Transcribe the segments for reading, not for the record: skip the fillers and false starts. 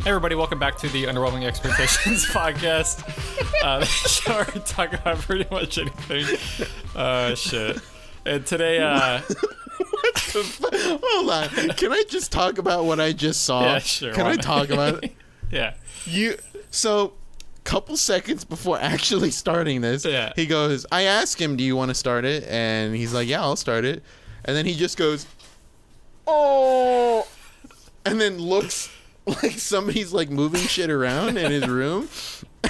Hey everybody, welcome back to the Underwhelming Expectations podcast. The show where we talk about pretty much anything. Shit. And today, Hold on. Can I just talk about what I just saw? Yeah, sure. Can I talk about it? Yeah. So, couple seconds before actually starting this, Yeah. he goes, I asked him, do you want to start it? And he's like, yeah, I'll start it. And then he just goes, oh, and then looks like somebody's like moving shit around in his room.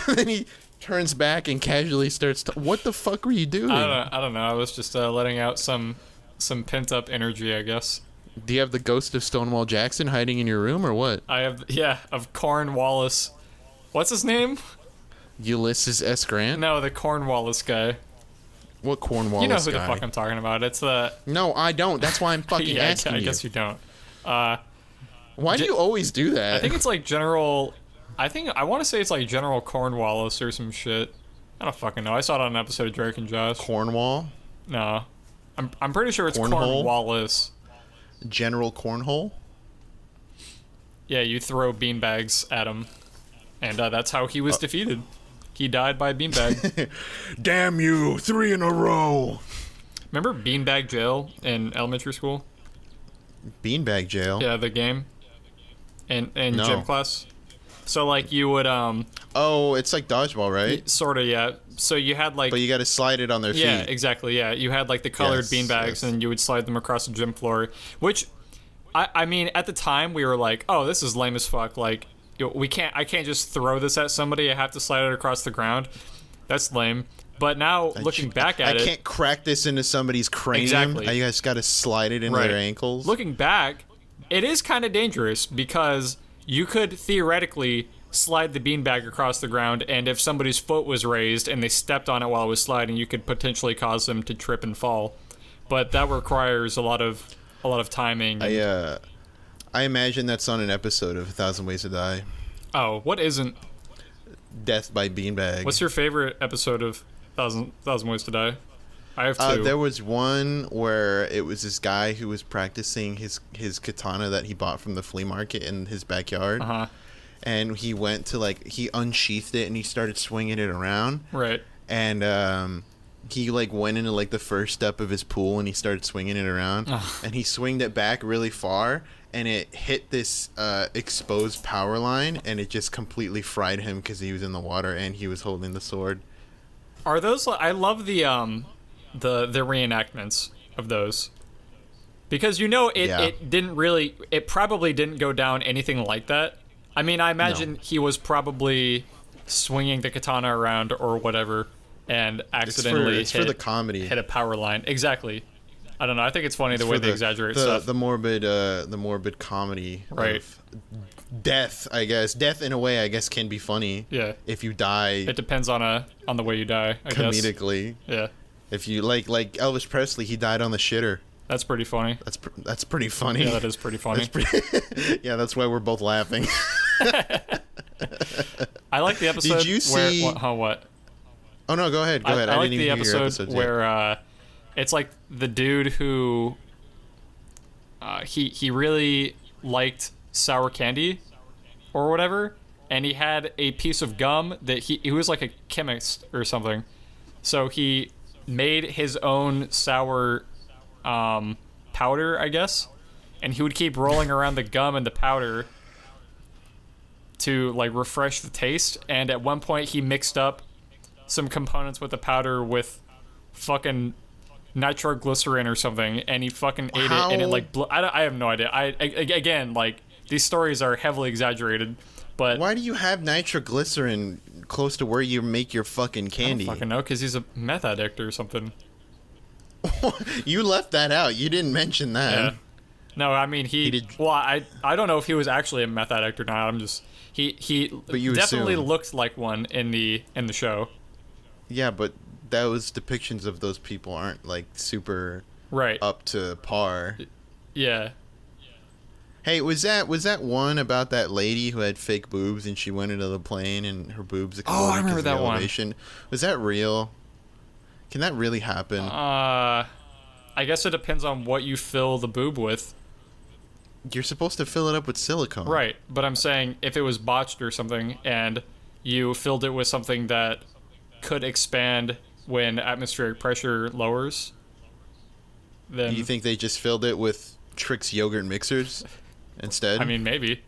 And then he turns back and casually starts what the fuck were you doing? I don't know. I was just letting out some pent up energy, I guess. Do you have the ghost of Stonewall Jackson hiding in your room or what? I have, of Cornwallis. What's his name? Ulysses S. Grant? No, the Cornwallis guy. What Cornwallis You know who guy? the fuck I'm talking about. It's the... No, I don't. That's why I'm fucking asking I you. guess you don't. Why do you always do that? I think it's like General... I want to say it's like General Cornwallis or some shit. I don't fucking know. I saw it on an episode of Drake and Josh. Cornwall? No. I'm pretty sure it's Cornhole? Cornwallis. General Cornhole? Yeah, you throw beanbags at him. And that's how he was defeated. He died by beanbag. Damn you, 3 in a row. Remember Beanbag Jail in elementary school? Beanbag jail? Yeah, the game. In No. gym class. So like you would Oh, it's like dodgeball, right? sort of, yeah. So you had like But you gotta slide it on their feet. yeah, exactly. Yeah, you had like the colored Yes, beanbags, yes. and you would slide them across the gym floor. Which, I mean, at the time we were like, oh, this is lame as fuck. Like, I can't just throw this at somebody. I have to slide it across the ground. That's lame. But now looking back at it, I can't crack this into somebody's cranium. Exactly. You guys gotta slide it into Right. their ankles. looking back, it is kind of dangerous because you could theoretically slide the beanbag across the ground, and if somebody's foot was raised and they stepped on it while it was sliding, you could potentially cause them to trip and fall. But that requires a lot of timing. I imagine that's on an episode of 1,000 Ways to Die. Oh, what isn't? Death by beanbag. What's your favorite episode of Thousand Ways to Die? I have two. There was one where it was this guy who was practicing his katana that he bought from the flea market in his backyard. Uh-huh. And he went to he unsheathed it and he started swinging it around. Right. And he went into the first step of his pool and he started swinging it around. Ugh. And he swinged it back really far and it hit this exposed power line and it just completely fried him because he was in the water and he was holding the sword. Are those? I love the reenactments of those, because it probably didn't go down anything like that. I mean, I imagine he was probably swinging the katana around or whatever and accidentally It's for the comedy. hit a power line. Exactly. I don't know. I think it's funny the way they exaggerate stuff. The morbid comedy Right. of death, I guess. Death in a way, I guess, can be funny. Yeah. If you die It depends on the way you die, I guess. comedically. Yeah. If you like Elvis Presley, he died on the shitter. That's pretty funny. That's pretty funny. Yeah, that is pretty funny. Yeah, that's why we're both laughing. I like the episode Did you see? what? Oh no, go ahead. Go ahead. I like didn't the even hear your episode episodes yet. where it's like the dude who he really liked sour candy or whatever, and he had a piece of gum that he was like a chemist or something, so he made his own sour powder, I guess, and he would keep rolling around the gum and the powder to refresh the taste. And at one point he mixed up some components with the powder with fucking nitroglycerin or something, and he fucking ate it, and it I have no idea. Again, these stories are heavily exaggerated, but Why do you have nitroglycerin close to where you make your fucking candy? I don't fucking know, because he's a meth addict or something. You left that out. You didn't mention that. Yeah. No, I mean he did. Well, I don't know if he was actually a meth addict or not. I'm just he But you definitely assume. looked like one in the show. Yeah, but those depictions of those people aren't super Right. up to par. Yeah. Hey, was that one about that lady who had fake boobs and she went into the plane and her boobs exploded? I remember because of the that one. elevation? Was that real? Can that really happen? I guess it depends on what you fill the boob with. You're supposed to fill it up with silicone. Right, but I'm saying if it was botched or something and you filled it with something that could expand when atmospheric pressure lowers, then... Do you think they just filled it with Trix yogurt mixers instead? I mean, maybe.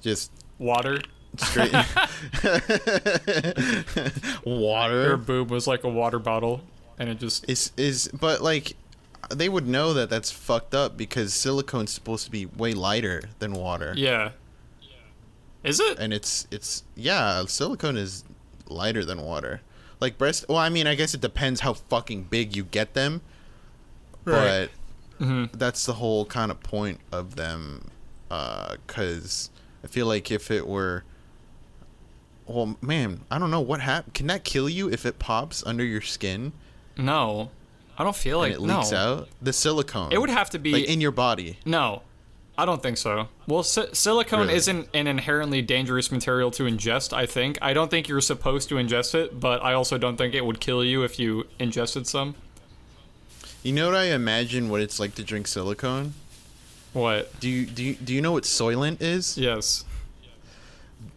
Just Water. straight water. Her boob was like a water bottle, and it just... But like, they would know that that's fucked up because silicone's supposed to be way lighter than water. Yeah. Is it? And it's yeah, silicone is lighter than water. Like breast. Well, I mean, I guess it depends how fucking big you get them. Right. But that's the whole kind of point of them. 'Cause I feel like if it were, well, man, I don't know what happened. Can that kill you if it pops under your skin No. I don't feel like... and it leaks out? The silicone. It would have to be... like in your body. No. I don't think so. Well, silicone Really? isn't an inherently dangerous material to ingest, I think. I don't think you're supposed to ingest it, but I also don't think it would kill you if you ingested some. You know what I imagine what it's like to drink silicone? What? Do you know what Soylent is? Yes.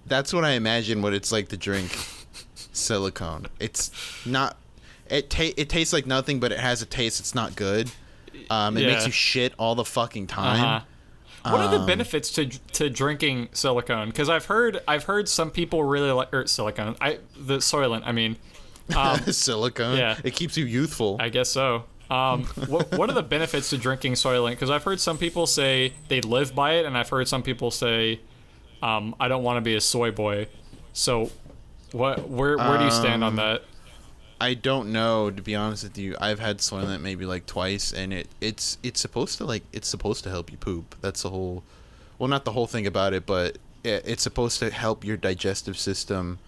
That's what I imagine what it's like to drink silicone. It's not. It tastes like nothing, but it has a taste. It's not good. It makes you shit all the fucking time. What are the benefits to drinking silicone? Because I've heard some people really like silicone. The Soylent. I mean, Silicone. Yeah. It keeps you youthful. I guess so. What are the benefits to drinking Soylent? Because I've heard some people say they live by it, and I've heard some people say, I don't want to be a soy boy. So, where do you stand on that? I don't know, to be honest with you. I've had Soylent maybe like twice, and it's supposed to help you poop. That's the whole, well, not the whole thing about it, but it's supposed to help your digestive system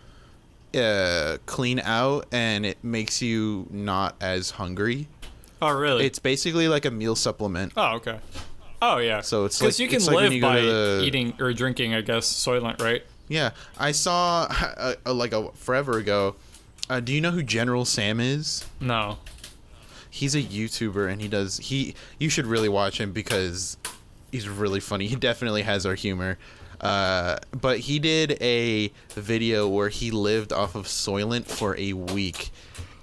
clean out, and it makes you not as hungry. Oh, really? It's basically like a meal supplement. Oh, okay. Oh, yeah. So it's because like, you can it's like when live you go by to the- eating or drinking, I guess, Soylent, right? Yeah, I saw like forever ago. Do you know who General Sam is? No. He's a YouTuber, and you should really watch him because he's really funny. He definitely has our humor. But he did a video where he lived off of Soylent for a week,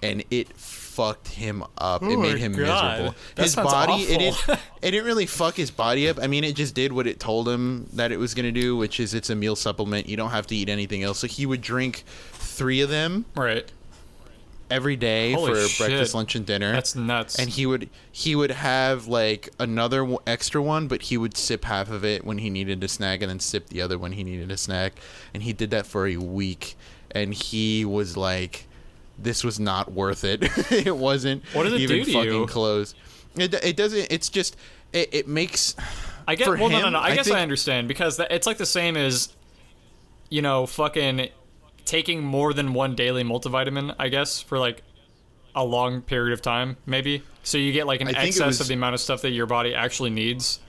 and it fucked him up. It made him miserable. That His sounds body, awful. it didn't really fuck his body up. I mean, it just did what it told him that it was gonna do, which is it's a meal supplement. You don't have to eat anything else. So he would drink 3 of them Right. every day Holy for shit. breakfast, lunch, and dinner. That's nuts. And he would have like another extra one, but he would sip half of it when he needed a snack, and then sip the other when he needed a snack. And he did that for a week, and he was like, "This was not worth it." It wasn't. What does it even do to fucking you? close. It doesn't. It's just it makes. I get. for Well, him, no. I guess think- I understand because it's like the same as, fucking taking more than one daily multivitamin. I guess for like a long period of time, maybe. So you get like an I think it excess was- of the amount of stuff that your body actually needs.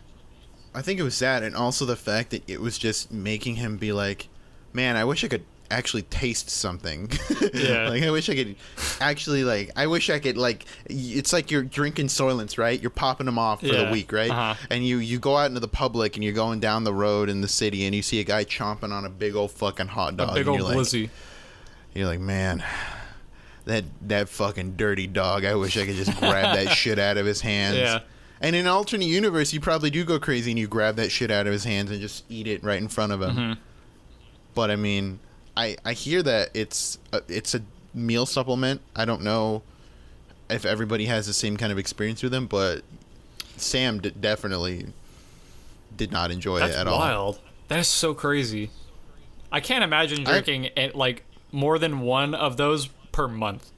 I think it was that, and also the fact that it was just making him be like, "Man, I wish I could actually taste something." Yeah. Like, I wish I could actually, like, I wish I could, like, it's like you're drinking Soylents, right? You're popping them off for the Yeah. week, right? Uh-huh. And you go out into the public, and you're going down the road in the city, and you see a guy chomping on a big old fucking hot dog. A big and old you're like, glizzy. You're like, "Man, that fucking dirty dog, I wish I could just grab that shit out of his hands." Yeah. And in an alternate universe, you probably do go crazy and you grab that shit out of his hands and just eat it right in front of him. Mm-hmm. But I mean, I hear that it's a meal supplement. I don't know if everybody has the same kind of experience with them, but Sam definitely did not enjoy That's it at all. wild. That is so crazy. I can't imagine drinking like more than one of those per month.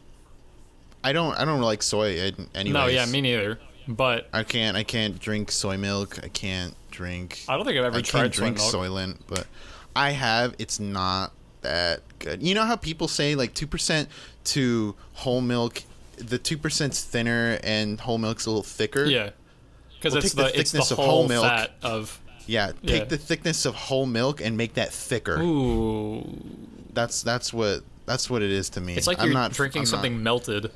I don't like soy anyways. No, yeah, me neither. But I can't drink soy milk. I can't drink. I don't think I've ever I tried can't drink soy milk. Soylent, but I have. It's not that good. You know how people say like 2% to whole milk, the 2%'s thinner and whole milk's a little thicker. Yeah, because Well, it's take the it's the thickness of whole whole milk. fat of. Yeah, Yeah. take the thickness of whole milk and make that thicker. Ooh, That's what it is to me. it's like I'm you're not drinking I'm not- something melted.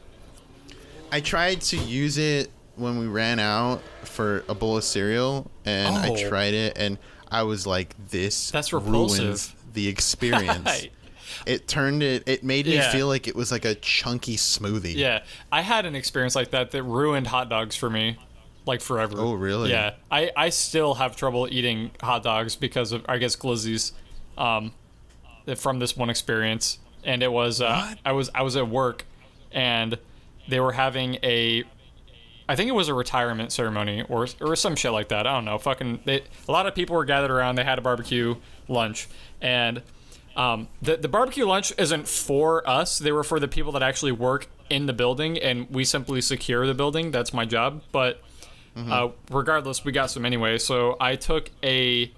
I tried to use it when we ran out for a bowl of cereal, and I Oh. tried it, and I was like, this That's ruins repulsive. the experience. It made me Yeah. feel like it was like a chunky smoothie. Yeah, I had an experience like that ruined hot dogs for me, like forever. Oh, really? Yeah, I still have trouble eating hot dogs because of, I guess, glizzies, from this one experience. And it was I was at work, and they were having I think it was a retirement ceremony or some shit like that. I don't know. A lot of people were gathered around. They had a barbecue lunch, and the barbecue lunch isn't for us. They were for the people that actually work in the building, and we simply secure the building. That's my job. But regardless, we got some anyway. So I took it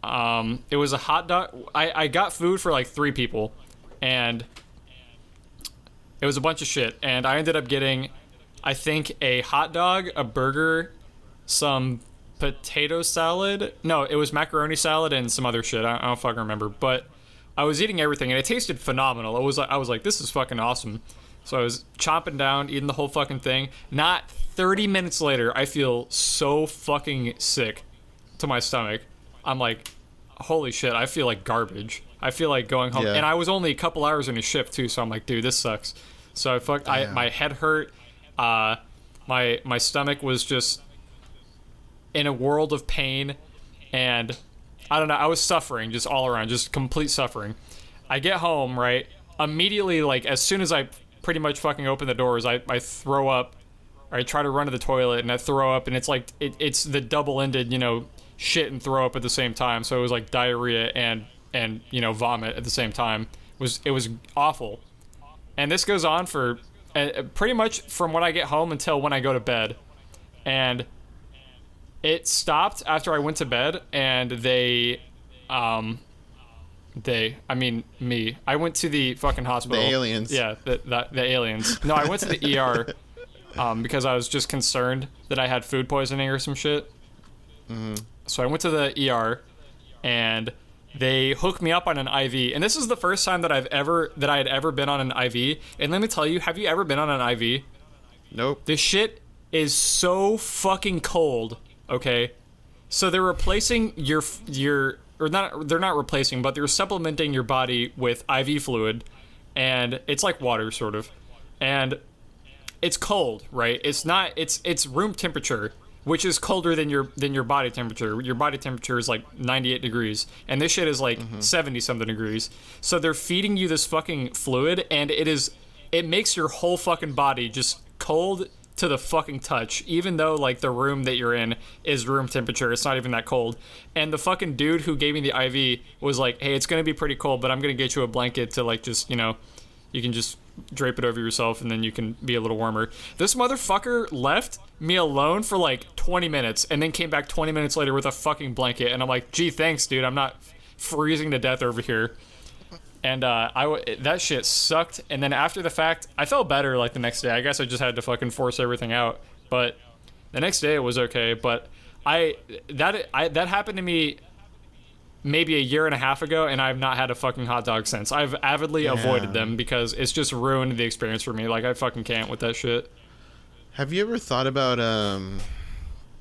was a hot dog. I got food for like 3 people, and it was a bunch of shit. And I ended up getting, I think, a hot dog, a burger, some potato salad. No, it was macaroni salad and some other shit. I don't fucking remember. But I was eating everything, and it tasted phenomenal. I was like, this is fucking awesome. So I was chomping down, eating the whole fucking thing. Not 30 minutes later, I feel so fucking sick to my stomach. I'm like, holy shit, I feel like garbage. I feel like going home. Yeah. And I was only a couple hours in a shift, too, so I'm like, dude, this sucks. So my head hurt. My stomach was just in a world of pain, and I don't know, I was suffering just all around, just complete suffering. I get home, right? Immediately, like, as soon as I pretty much fucking open the doors, I throw up, or I try to run to the toilet, and I throw up, and it's like, it's the double-ended, shit and throw up at the same time. So it was like diarrhea and vomit at the same time. It was awful. And this goes on for pretty much from when I get home until when I go to bed. And it stopped after I went to bed, and me. I went to the fucking hospital. The aliens. Yeah, the aliens. No, I went to the ER because I was just concerned that I had food poisoning or some shit. Mm-hmm. So I went to the ER, and they hooked me up on an IV. And this is the first time that I had ever been on an IV. And let me tell you, have you ever been on an IV? Nope. This shit is so fucking cold. Okay, so they're replacing they're not replacing, but they're supplementing your body with IV fluid, and it's like water, sort of, and it's cold, right? It's room temperature, which is colder than your body temperature. Your body temperature is like 98 degrees, and this shit is like 70 something degrees. So they're feeding you this fucking fluid, and it makes your whole fucking body just cold to the fucking touch, even though like the room that you're in is room temperature. It's not even that cold. And the fucking dude who gave me the IV was like, hey, it's gonna be pretty cold, but I'm gonna get you a blanket to like just, you can just drape it over yourself, and then you can be a little warmer. This motherfucker left me alone for like 20 minutes and then came back 20 minutes later with a fucking blanket, and I'm like, gee, thanks, dude, I'm not freezing to death over here. And that shit sucked. And then after the fact, I felt better like the next day. I guess I just had to fucking force everything out. But the next day it was okay. But that happened to me maybe a year and a half ago, and I've not had a fucking hot dog since. I've avidly avoided them because it's just ruined the experience for me. Like, I fucking can't with that shit. Have you ever thought about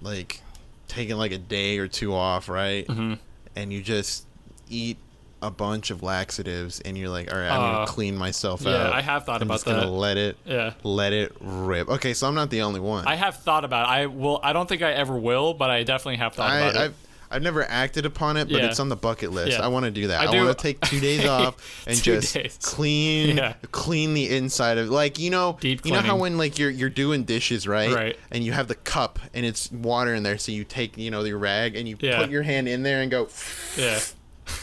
like taking like a day or 2 off, right? Mm-hmm. And you just eat a bunch of laxatives, and you're like, all right, I'm gonna clean myself out. Yeah, I have thought I'm about just gonna that. let it rip. Okay, so I'm not the only one. I have thought about it. I don't think I ever will, but I definitely have thought about it. I've never acted upon it, but Yeah. it's on the bucket list. Yeah. I want to do that. I I do- want to take 2 days off and 2 just days. clean the inside of, like, Deep you know how cleaning. when like you're doing dishes, right? Right. And you have the cup and it's water in there, so you take your rag and you Yeah. put your hand in there and go. Yeah.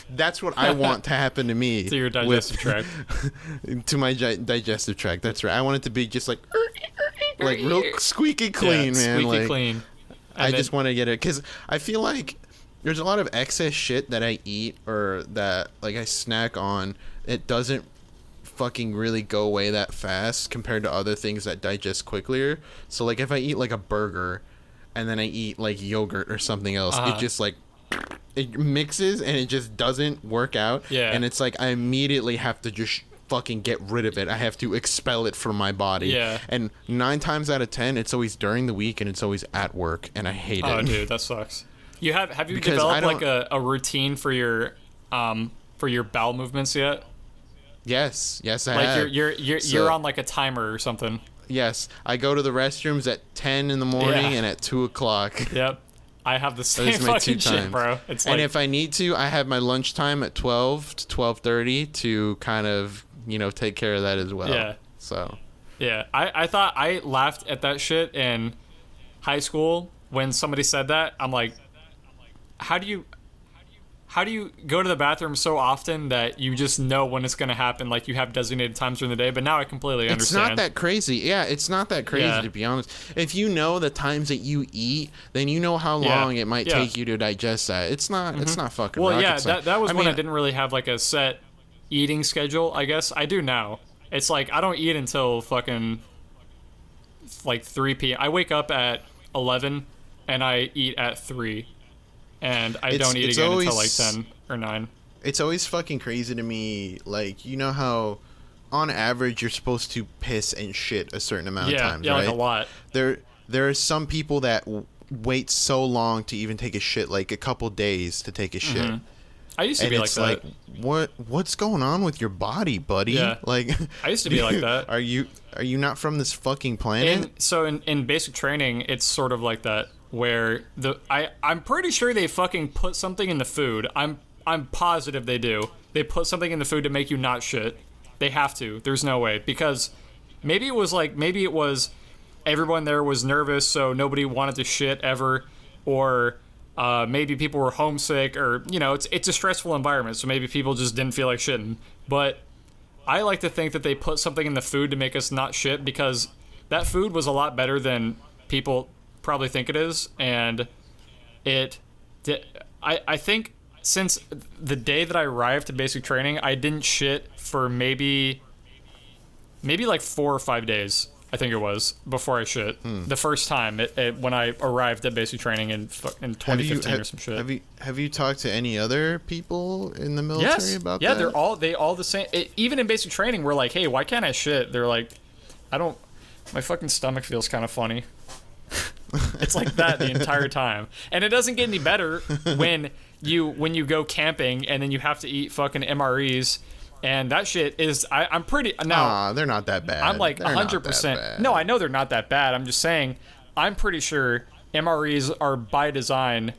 That's what I want to happen to me. To your digestive tract. To my digestive tract. That's right. I want it to be just like real squeaky clean, man. Squeaky Like, clean. I just want to get it because I feel like there's a lot of excess shit that I eat or that like I snack on. It doesn't fucking really go away that fast compared to other things that digest quicker. So like if I eat like a burger and then I eat like yogurt or something else, it just like it mixes and it just doesn't work out. Yeah. And it's like I immediately have to just fucking get rid of it. I have to expel it from my body. Yeah. And 9 times out of 10, it's always during the week and it's always at work, and I hate it. Oh, dude, that sucks. Have you Because developed like a routine for your bowel movements yet? Yes, I Like have. you're on like a timer or something. Yes, I go to the restrooms at 10 in the morning Yeah. and at 2 o'clock. Yep. I have the same Those are my 2 fucking shit, times. bro. It's And like, if I need to, I have my lunchtime at 12 to 12:30 to kind of, take care of that as well. Yeah. So, yeah, I thought I laughed at that shit in high school when somebody said that. I'm like, how do you go to the bathroom so often that you just know when it's gonna happen? Like you have designated times during the day. But now I completely understand. it's not that crazy. Yeah, it's not that crazy, Yeah. to be honest. If you know the times that you eat, then you know how Yeah. long it might Yeah. take you to digest that. It's not fucking Well, rocket yeah, science. that was I when mean, I didn't really have like a set eating schedule. I guess I do now. It's like I don't eat until fucking like 3 p.m. I wake up at 11 and I eat at 3, and I don't eat again until like 10 or 9. It's always fucking crazy to me, like, you know how on average you're supposed to piss and shit a certain amount of times, right? Like a lot. There are some people that wait so long to even take a shit, like a couple days to take a shit. I used to And be like it's that. what's going on with your body, buddy? Yeah. Like, I used to be like that. Are you not from this fucking planet? In basic training, it's sort of like that, where I'm pretty sure they fucking put something in the food. I'm positive they do. They put something in the food to make you not shit. They have to. There's no way, because maybe it was everyone there was nervous, so nobody wanted to shit ever, or maybe people were homesick, or it's a stressful environment, so maybe people just didn't feel like shitting. But I like to think that they put something in the food to make us not shit, because that food was a lot better than people probably think it is, and I think since the day that I arrived to basic training, I didn't shit for maybe like 4 or 5 days. I think it was before I shit the first time when I arrived at basic training in 2015 or some shit. Have you talked to any other people in the military about that? Yeah, they all the same. Even in basic training, we're like, hey, why can't I shit? They're like, my fucking stomach feels kind of funny. It's like that the entire time, and it doesn't get any better when you go camping and then you have to eat fucking MREs. And that shit is, I'm pretty, now, they're not that bad. I'm like They're not that 100%. bad. No, I know they're not that bad. I'm just saying, I'm pretty sure MREs are by design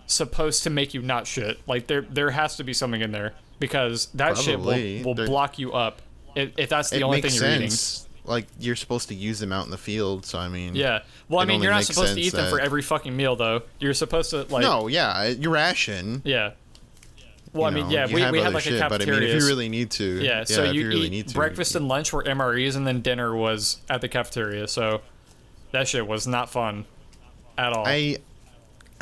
supposed to make you not shit. Like, there has to be something in there, because that Probably. shit will block you up if that's the It only thing makes you're eating. sense. Like, you're supposed to use them out in the field, so I mean... Yeah. Well, I it mean, only you're not makes supposed to sense eat them for that- every fucking meal, though. You're supposed to, like... No, yeah, you ration. Yeah. Well, I mean, you yeah, know, we you have had other like a shit, cafeteria. But I mean, if you really need to... Yeah, so if you really eat need to, breakfast and lunch were MREs, and then dinner was at the cafeteria. So that shit was not fun at all. I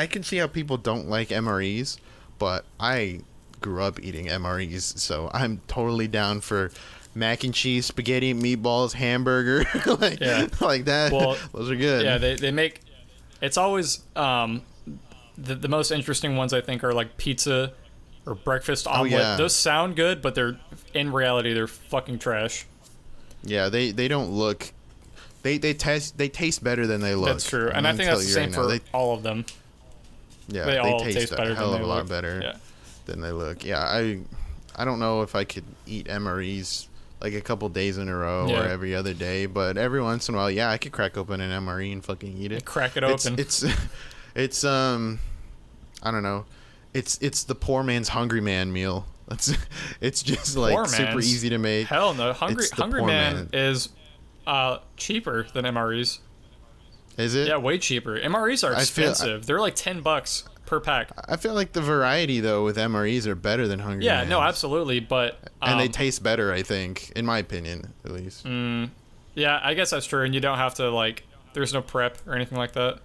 can see how people don't like MREs, but I grew up eating MREs, so I'm totally down for mac and cheese, spaghetti, meatballs, hamburger, like that. Well, those are good. Yeah, they make... It's always... the most interesting ones, I think, are like pizza or breakfast omelet. yeah. Those sound good, but in reality, they're fucking trash. Yeah, they don't look... They taste better than they look. That's true. And I I'm think gonna that's the tell same you right for now. all of them. Yeah, They all taste taste a better hell than of a they lot look. better Yeah. than they look. Yeah, I don't know if I could eat MREs like a couple days in a row Yeah. or every other day, but every once in a while, yeah, I could crack open an MRE and fucking eat it. Crack it open. It's I don't know. It's the poor man's hungry man meal. It's just like Poor super man's? easy to make. Hell no. Hungry It's the poor Man is cheaper than MREs. Is it? Yeah, way cheaper. MREs are I feel- expensive. They're like $10 per pack. I feel like the variety though with MREs are better than hungry Yeah, Man's. no, absolutely. But And they taste better, I think, in my opinion, at least. yeah, I guess that's true. And you don't have to like. There's no prep or anything like that.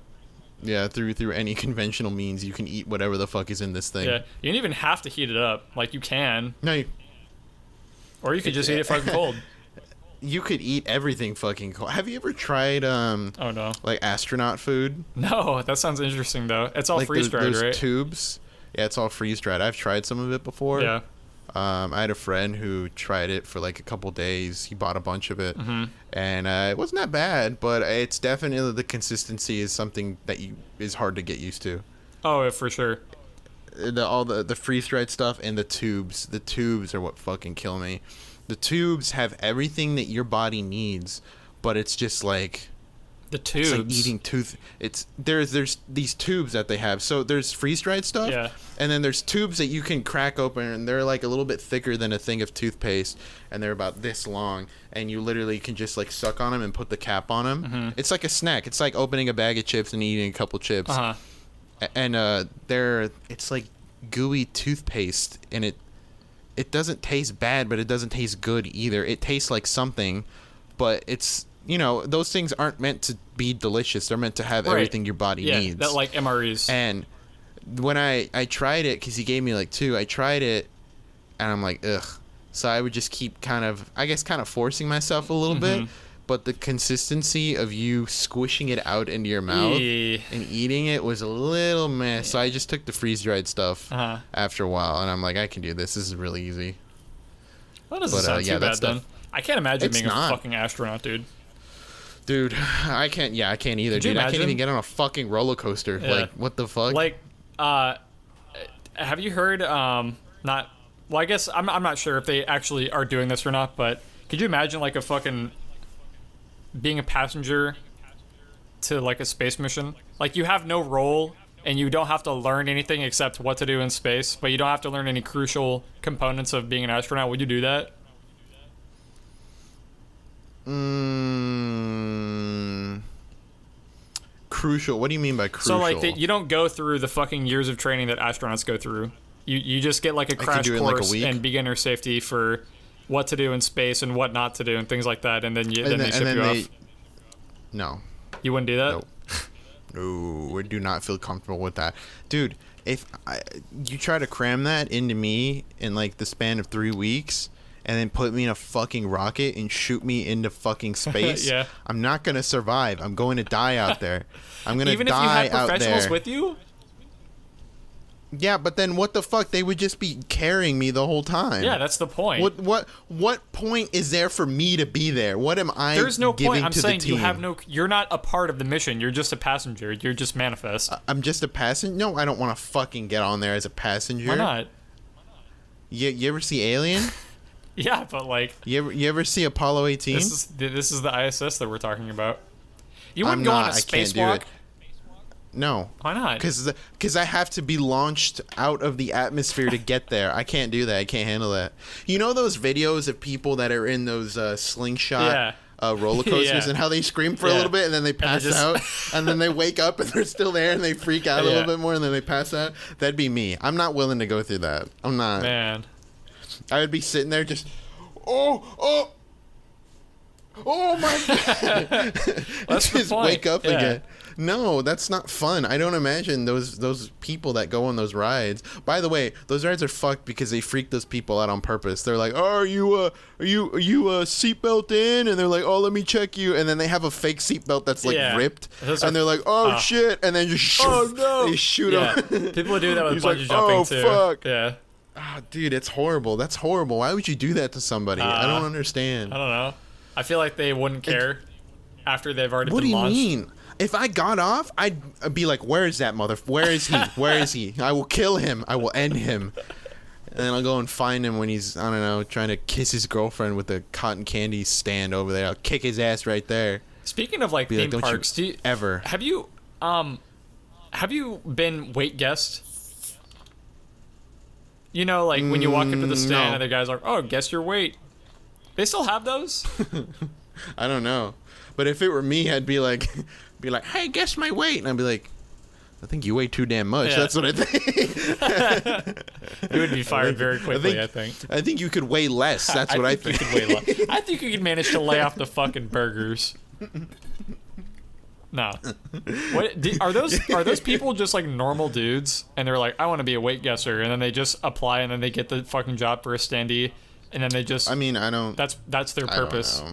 Yeah, through any conventional means, you can eat whatever the fuck is in this thing. Yeah, you don't even have to heat it up. Like you can, No, or you could just eat it fucking cold. you could eat everything fucking cold. Have you ever tried Oh no, like astronaut food? no, that sounds interesting though. It's all Like freeze dried, those right? tubes? Yeah, it's all freeze dried. I've tried some of it before. Yeah. I had a friend who tried it for like a couple days. He bought a bunch of it, and it wasn't that bad. But it's definitely the consistency is something that is hard to get used to. Oh, yeah, for sure. All the freeze dried stuff and the tubes. The tubes are what fucking kill me. The tubes have everything that your body needs, but it's just like. The tubes. It's like eating tooth. There's these tubes that they have. So there's freeze dried stuff. Yeah. And then there's tubes that you can crack open, and they're like a little bit thicker than a thing of toothpaste, and they're about this long, and you literally can just like suck on them and put the cap on them. Mm-hmm. It's like a snack. It's like opening a bag of chips and eating a couple chips. Uh-huh. And it's like gooey toothpaste, and it doesn't taste bad, but it doesn't taste good either. It tastes like something, but it's. Those things aren't meant to be delicious. They're meant to have everything your body needs. Yeah, that like MREs. And when I tried it, because he gave me like 2, I tried it, and I'm like, ugh. So I would just keep kind of forcing myself a little bit. But the consistency of you squishing it out into your mouth and eating it was a little meh. So I just took the freeze-dried stuff after a while, and I'm like, I can do this. This is really easy. That doesn't sound too bad, then. I can't imagine being a fucking astronaut, dude. Dude, I can't either, dude. I can't even get on a fucking roller coaster. Yeah. Like, what the fuck? Like, have you heard, I guess, I'm not sure if they actually are doing this or not, but could you imagine, like, being a passenger to, like, a space mission? Like, you have no role, and you don't have to learn anything except what to do in space, but you don't have to learn any crucial components of being an astronaut. Would you do that? Crucial. What do you mean by crucial? So like you don't go through the fucking years of training that astronauts go through. You just get like a crash course and beginner safety for what to do in space and what not to do and things like that, and then they ship you off. No. You wouldn't do that? Nope. No, I do not feel comfortable with that, dude. If you try to cram that into me in like the span of 3 weeks. And then put me in a fucking rocket and shoot me into fucking space. Yeah. I'm not gonna survive. I'm going to die out there. I'm gonna Even die out there. Even if you had professionals with you? Yeah, but then what the fuck? They would just be carrying me the whole time. Yeah, that's the point. What point is there for me to be there? What am I? There's no giving point. I'm to saying the team? You're not a part of the mission. You're just a passenger. You're just manifest. I'm just a passenger. No, I don't want to fucking get on there as a passenger. Why not? You ever see Alien? Yeah, but like you ever see Apollo 18? This is the ISS that we're talking about. You wouldn't go on a spacewalk? No. Why not? Because I have to be launched out of the atmosphere to get there. I can't do that. I can't handle that. You know those videos of people that are in those slingshot roller coasters and how they scream for a little bit and then they pass out and then they wake up and they're still there and they freak out a little bit more and then they pass out? That'd be me. I'm not willing to go through that. I'm not. Man. I would be sitting there just, oh my God. That's just the point. Wake up again. No, that's not fun. I don't imagine those people that go on those rides. By the way, those rides are fucked because they freak those people out on purpose. They're like, "Oh, are you seatbelt in?" And they're like, "Oh, let me check you." And then they have a fake seatbelt that's like ripped, and they're like, "Oh shit!" And then just they shoot them. People do that with He's bungee like, jumping too. Fuck. Yeah. Oh, dude, it's horrible. That's horrible. Why would you do that to somebody? I don't understand. I don't know. I feel like they wouldn't care after they've already been launched. What do you mean? If I got off, I'd be like, where is that Where is he? Where is he? I will kill him. I will end him. And then I'll go and find him when he's, I don't know, trying to kiss his girlfriend with a cotton candy stand over there. I'll kick his ass right there. Speaking of like theme parks, have you been wait guest? You know, like when you walk into the stand and the guy's like, "Oh, guess your weight." They still have those? I don't know. But if it were me, I'd be like, "Hey, guess my weight." And I'd be like, "I think you weigh too damn much." Yeah. That's what I think. You would be fired very quickly, I think. I think you could weigh less. That's what I think. You could weigh less. I think you could manage to lay off the fucking burgers. No. Are those people just like normal dudes and they're like, I want to be a weight guesser, and then they just apply and then they get the fucking job for a standee, and then they just that's their purpose.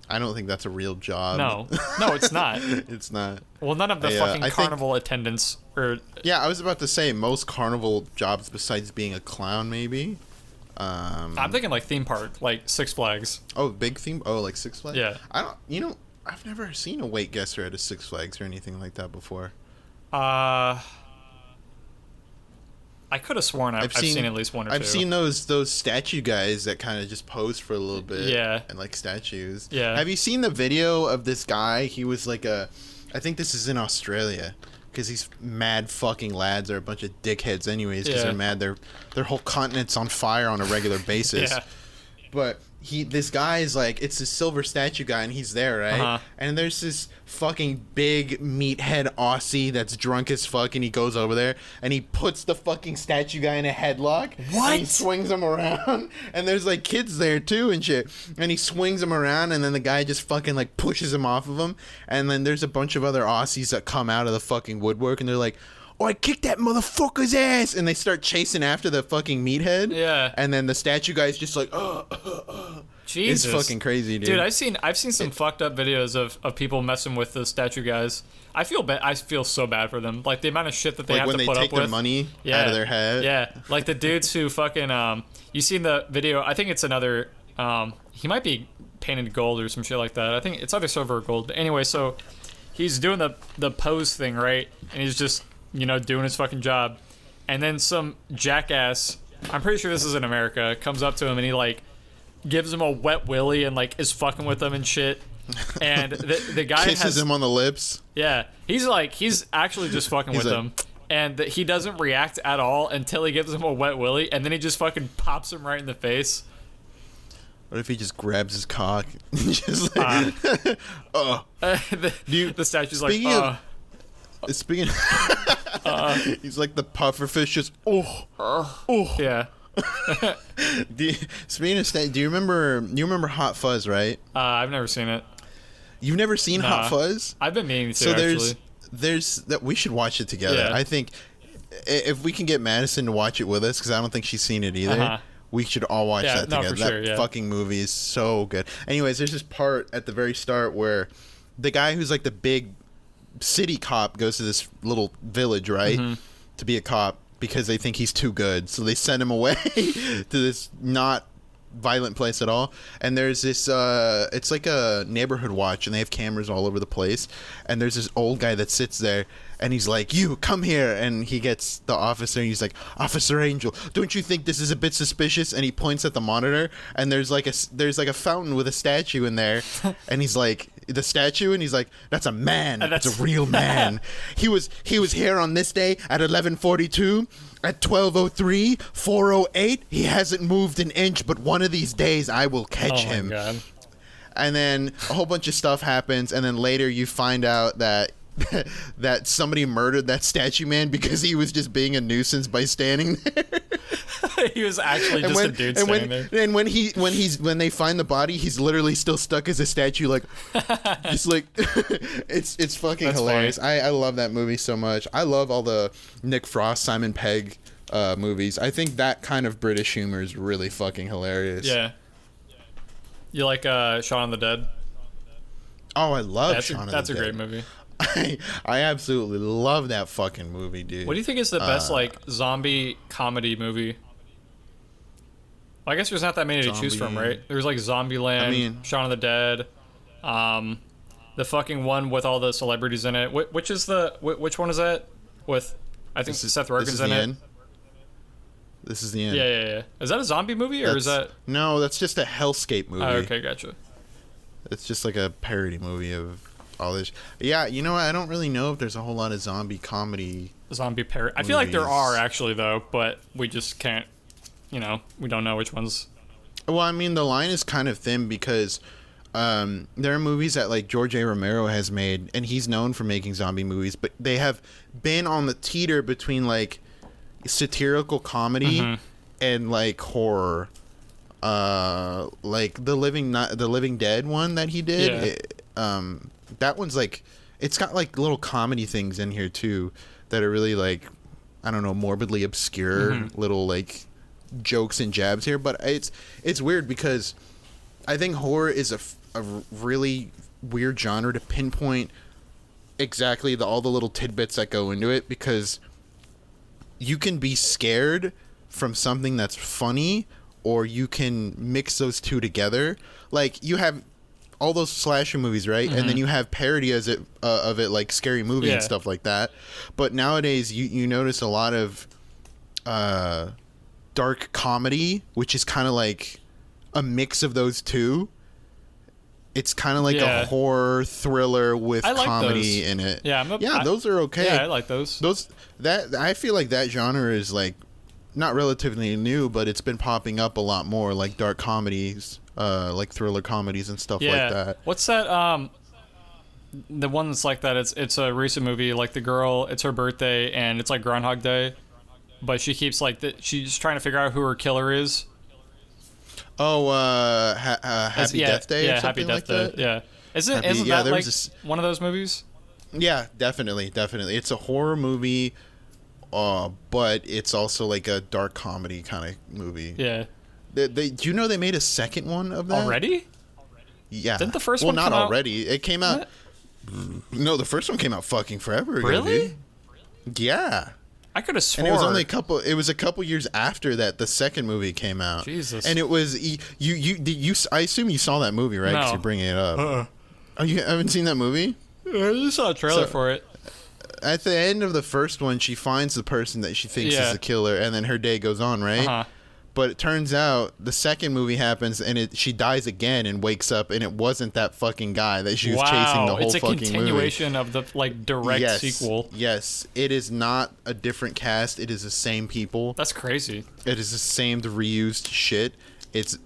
I don't think that's a real job. No, it's not. It's not. Well, none of the fucking carnival attendants or. Yeah, I was about to say most carnival jobs besides being a clown, maybe. I'm thinking like theme park, like Six Flags. Oh, big theme. Oh, like Six Flags. Yeah. I don't. I've never seen a weight guesser at a Six Flags or anything like that before. I could have sworn I've seen at least one or two. I've seen those statue guys that kind of just pose for a little bit. Yeah. And like statues. Yeah. Have you seen the video of this guy? He was like I think this is in Australia. Because these mad fucking lads are a bunch of dickheads anyways. Because they're mad. Their whole continent's on fire on a regular basis. Yeah. But this guy is like, it's a silver statue guy, and he's there, right? Uh-huh. And there's this fucking big meathead Aussie that's drunk as fuck, and he goes over there, and he puts the fucking statue guy in a headlock. What? And he swings him around, and there's like kids there too and shit. And he swings him around, and then the guy just fucking like pushes him off of him. And then there's a bunch of other Aussies that come out of the fucking woodwork, and they're like, "Oh, I kicked that motherfucker's ass!" And they start chasing after the fucking meathead. Yeah. And then the statue guy's just like, Jesus. It's fucking crazy, dude. Dude, I've seen some fucked up videos of people messing with the statue guys. I feel so bad for them. Like the amount of shit that they have to put up with. When they take their money out of their head. Yeah. Like the dudes who fucking you seen the video, I think it's another he might be painted gold or some shit like that. I think it's either silver or gold. But anyway, so he's doing the pose thing, right? And he's just, doing his fucking job. And then some jackass, I'm pretty sure this is in America, comes up to him and he like gives him a wet willy and like is fucking with him and shit. And the guy kisses him on the lips. Yeah, he's actually just fucking with him, and he doesn't react at all until he gives him a wet willy, and then he just fucking pops him right in the face. What if he just grabs his cock and just like, the statue's like, speaking he's like the puffer fish, just yeah. Speaking of do you remember Hot Fuzz, right? I've never seen it. You've never seen Hot Fuzz? I've been meaning to. So actually, there's that we should watch it together. Yeah. I think if we can get Madison to watch it with us, because I don't think she's seen it either. We should all watch that together. For sure, that fucking movie is so good. Anyways, there's this part at the very start where the guy who's like the big city cop goes to this little village, right, to be a cop because they think he's too good. So they send him away to this not violent place at all. And there's this it's like a neighborhood watch, and they have cameras all over the place. And there's this old guy that sits there, and he's like, "You come here." And he gets the officer, and he's like, "Officer Angel, don't you think this is a bit suspicious?" And he points at the monitor, and there's like a fountain with a statue in there. And he's like, the statue, and he's like, "That's a man. That's a real man. He was here on this day at 11:42, at 12:03, 4:08. He hasn't moved an inch, but one of these days I will catch him." God. And then a whole bunch of stuff happens, and then later you find out that that somebody murdered that statue man because he was just being a nuisance by standing there. He was actually just a dude standing there. And when they find the body, he's literally still stuck as a statue, like just like it's fucking That's hilarious. funny. I love that movie so much. I love all the Nick Frost, Simon Pegg movies. I think that kind of British humor is really fucking hilarious. Yeah. You like Shaun of the Dead? Oh, I love Shaun of the Dead. That's a great movie. I absolutely love that fucking movie, dude. What do you think is the best zombie comedy movie? Well, I guess there's not that many to choose from, right? There's like Zombieland, Shaun of the Dead, the fucking one with all the celebrities in it. Which one is that? With I think Seth Rogen's in it. This is the end. Yeah. Is that a zombie movie or is that? No, that's just a hellscape movie. Oh, okay, gotcha. It's just like a parody movie of all this. Yeah, you know what? I don't really know if there's a whole lot of zombie comedy. Zombie parody. I feel like there are actually though, but we just can't. We don't know which ones. Well, I mean, the line is kind of thin because there are movies that like George A. Romero has made, and he's known for making zombie movies, but they have been on the teeter between like satirical comedy and like horror. Like the Living Dead one that he did. Yeah. That one's like, it's got like little comedy things in here too that are really like, I don't know, morbidly obscure little like jokes and jabs here. But it's weird because I think horror is a really weird genre to pinpoint exactly all the little tidbits that go into it, because you can be scared from something that's funny or you can mix those two together. Like you have all those slasher movies, right? And then you have parody of it, like Scary Movie and stuff like that. But nowadays, you notice a lot of dark comedy, which is kind of like a mix of those two. It's kind of like a horror thriller with comedy in it. Yeah, those are okay. Yeah, I like those. I feel like that genre is like not relatively new, but it's been popping up a lot more, like dark comedies, like thriller comedies and stuff like that. What's that? The one that's like that. It's a recent movie. Like the girl, it's her birthday, and it's like Groundhog Day, but she keeps like she's trying to figure out who her killer is. Oh, Happy Death Day or something like that? Yeah. Isn't that like one of those movies? Yeah, definitely. It's a horror movie, but it's also like a dark comedy kind of movie. Yeah. Do you know they made a second one of that? Already? Yeah. Didn't the first one come out? Well, not already. It came out... No, the first one came out fucking forever ago, Really? Dude. Yeah. I could have sworn. And it was only a couple years after that the second movie came out. Jesus. And it was I assume you saw that movie, right? Because you're bringing it up. Oh, you haven't seen that movie? I just saw a trailer for it. At the end of the first one, she finds the person that she thinks is the killer, and then her day goes on, right? But it turns out the second movie happens, and she dies again and wakes up, and it wasn't that fucking guy that she was chasing the whole fucking movie. It's a continuation of the direct sequel. Yes, it is not a different cast. It is the same people. That's crazy. It is the same reused shit. It's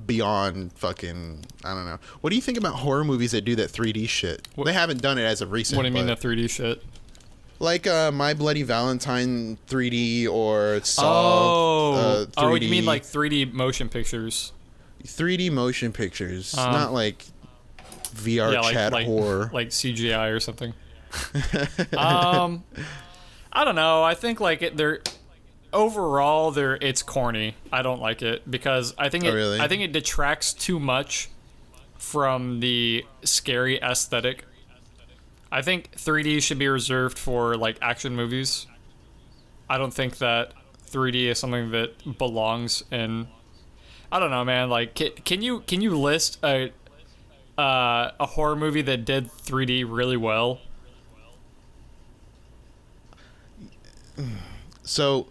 beyond fucking, I don't know. What do you think about horror movies that do that 3D shit? They haven't done it as of recent. What do you mean the 3D shit? Like My Bloody Valentine 3D or Saw 3D. Oh, you mean like 3D motion pictures? 3D motion pictures, not like VR chat horror. Like CGI or something. I don't know. I think like it's corny. I don't like it because I think I think it detracts too much from the scary aesthetic. I think 3D should be reserved for like action movies. I don't think that 3D is something that belongs in. I don't know, man. Like, can you list a horror movie that did 3D really well? So,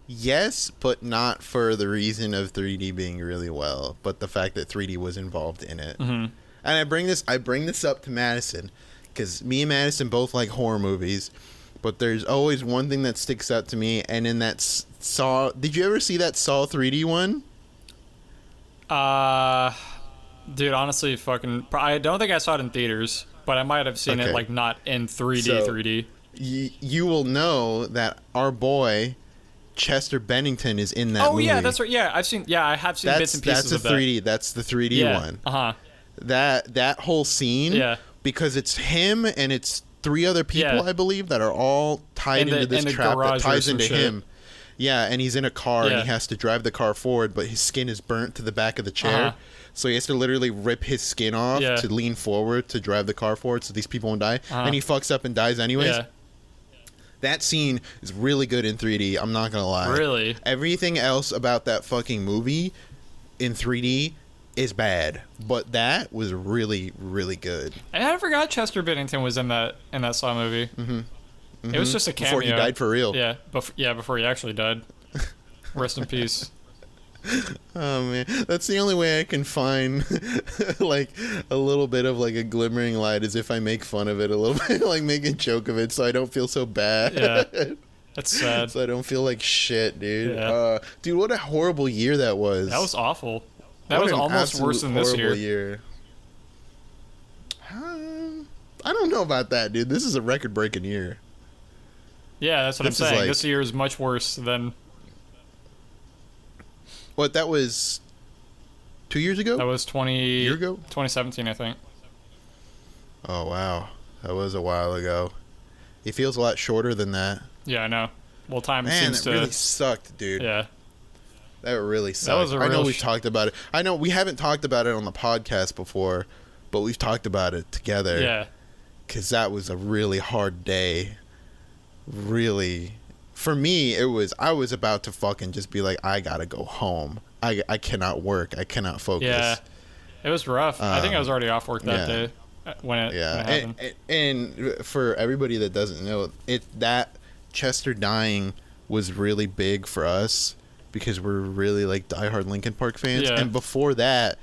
yes, but not for the reason of 3D being really well, but the fact that 3D was involved in it. And I bring this up to Madison. Because me and Madison both like horror movies, but there's always one thing that sticks out to me, and in that Saw... Did you ever see that Saw 3D one? Dude, honestly, I don't think I saw it in theaters, but I might have seen it, like, not in 3D. You will know that our boy, Chester Bennington, is in that movie. Oh, yeah, that's right. Yeah, I have seen bits and pieces of that. That's the 3D one. That whole scene... Yeah. Because it's him and it's 3 other people, I believe, that are all tied into this trap that ties into him. Yeah, and he's in a car and he has to drive the car forward, but his skin is burnt to the back of the chair. So he has to literally rip his skin off to lean forward to drive the car forward so these people won't die. And he fucks up and dies anyways. That scene is really good in 3D, I'm not going to lie. Really? Everything else about that fucking movie in 3D is bad, but that was really, really good. I forgot Chester Bennington was in that Saw movie. It was just a cameo. Before he died for real. Yeah, before he actually died. Rest in peace. Oh man, that's the only way I can find like a little bit of like a glimmering light is if I make fun of it a little bit, like make a joke of it, so I don't feel so bad. Yeah, that's sad. So I don't feel like shit, dude. Yeah. Dude, what a horrible year that was. That was awful. That was almost worse than this year. I don't know about that, dude. This is a record-breaking year. Yeah, that's what I'm saying. This year is much worse than... What, that was 2 years ago? That was a year ago? 2017, I think. Oh, wow. That was a while ago. It feels a lot shorter than that. Yeah, I know. Well, time seems to... Man, it really sucked, dude. Yeah. That really sucks. I know we've talked about it. I know we haven't talked about it on the podcast before, but we've talked about it together. Yeah. Because that was a really hard day. Really. For me, I was about to fucking just be like, I gotta go home. I cannot work. I cannot focus. Yeah, it was rough. I think I was already off work that yeah. day when it happened. And for everybody that doesn't know, that Chester dying was really big for us because we're really like diehard Linkin Park fans. Yeah. And before that,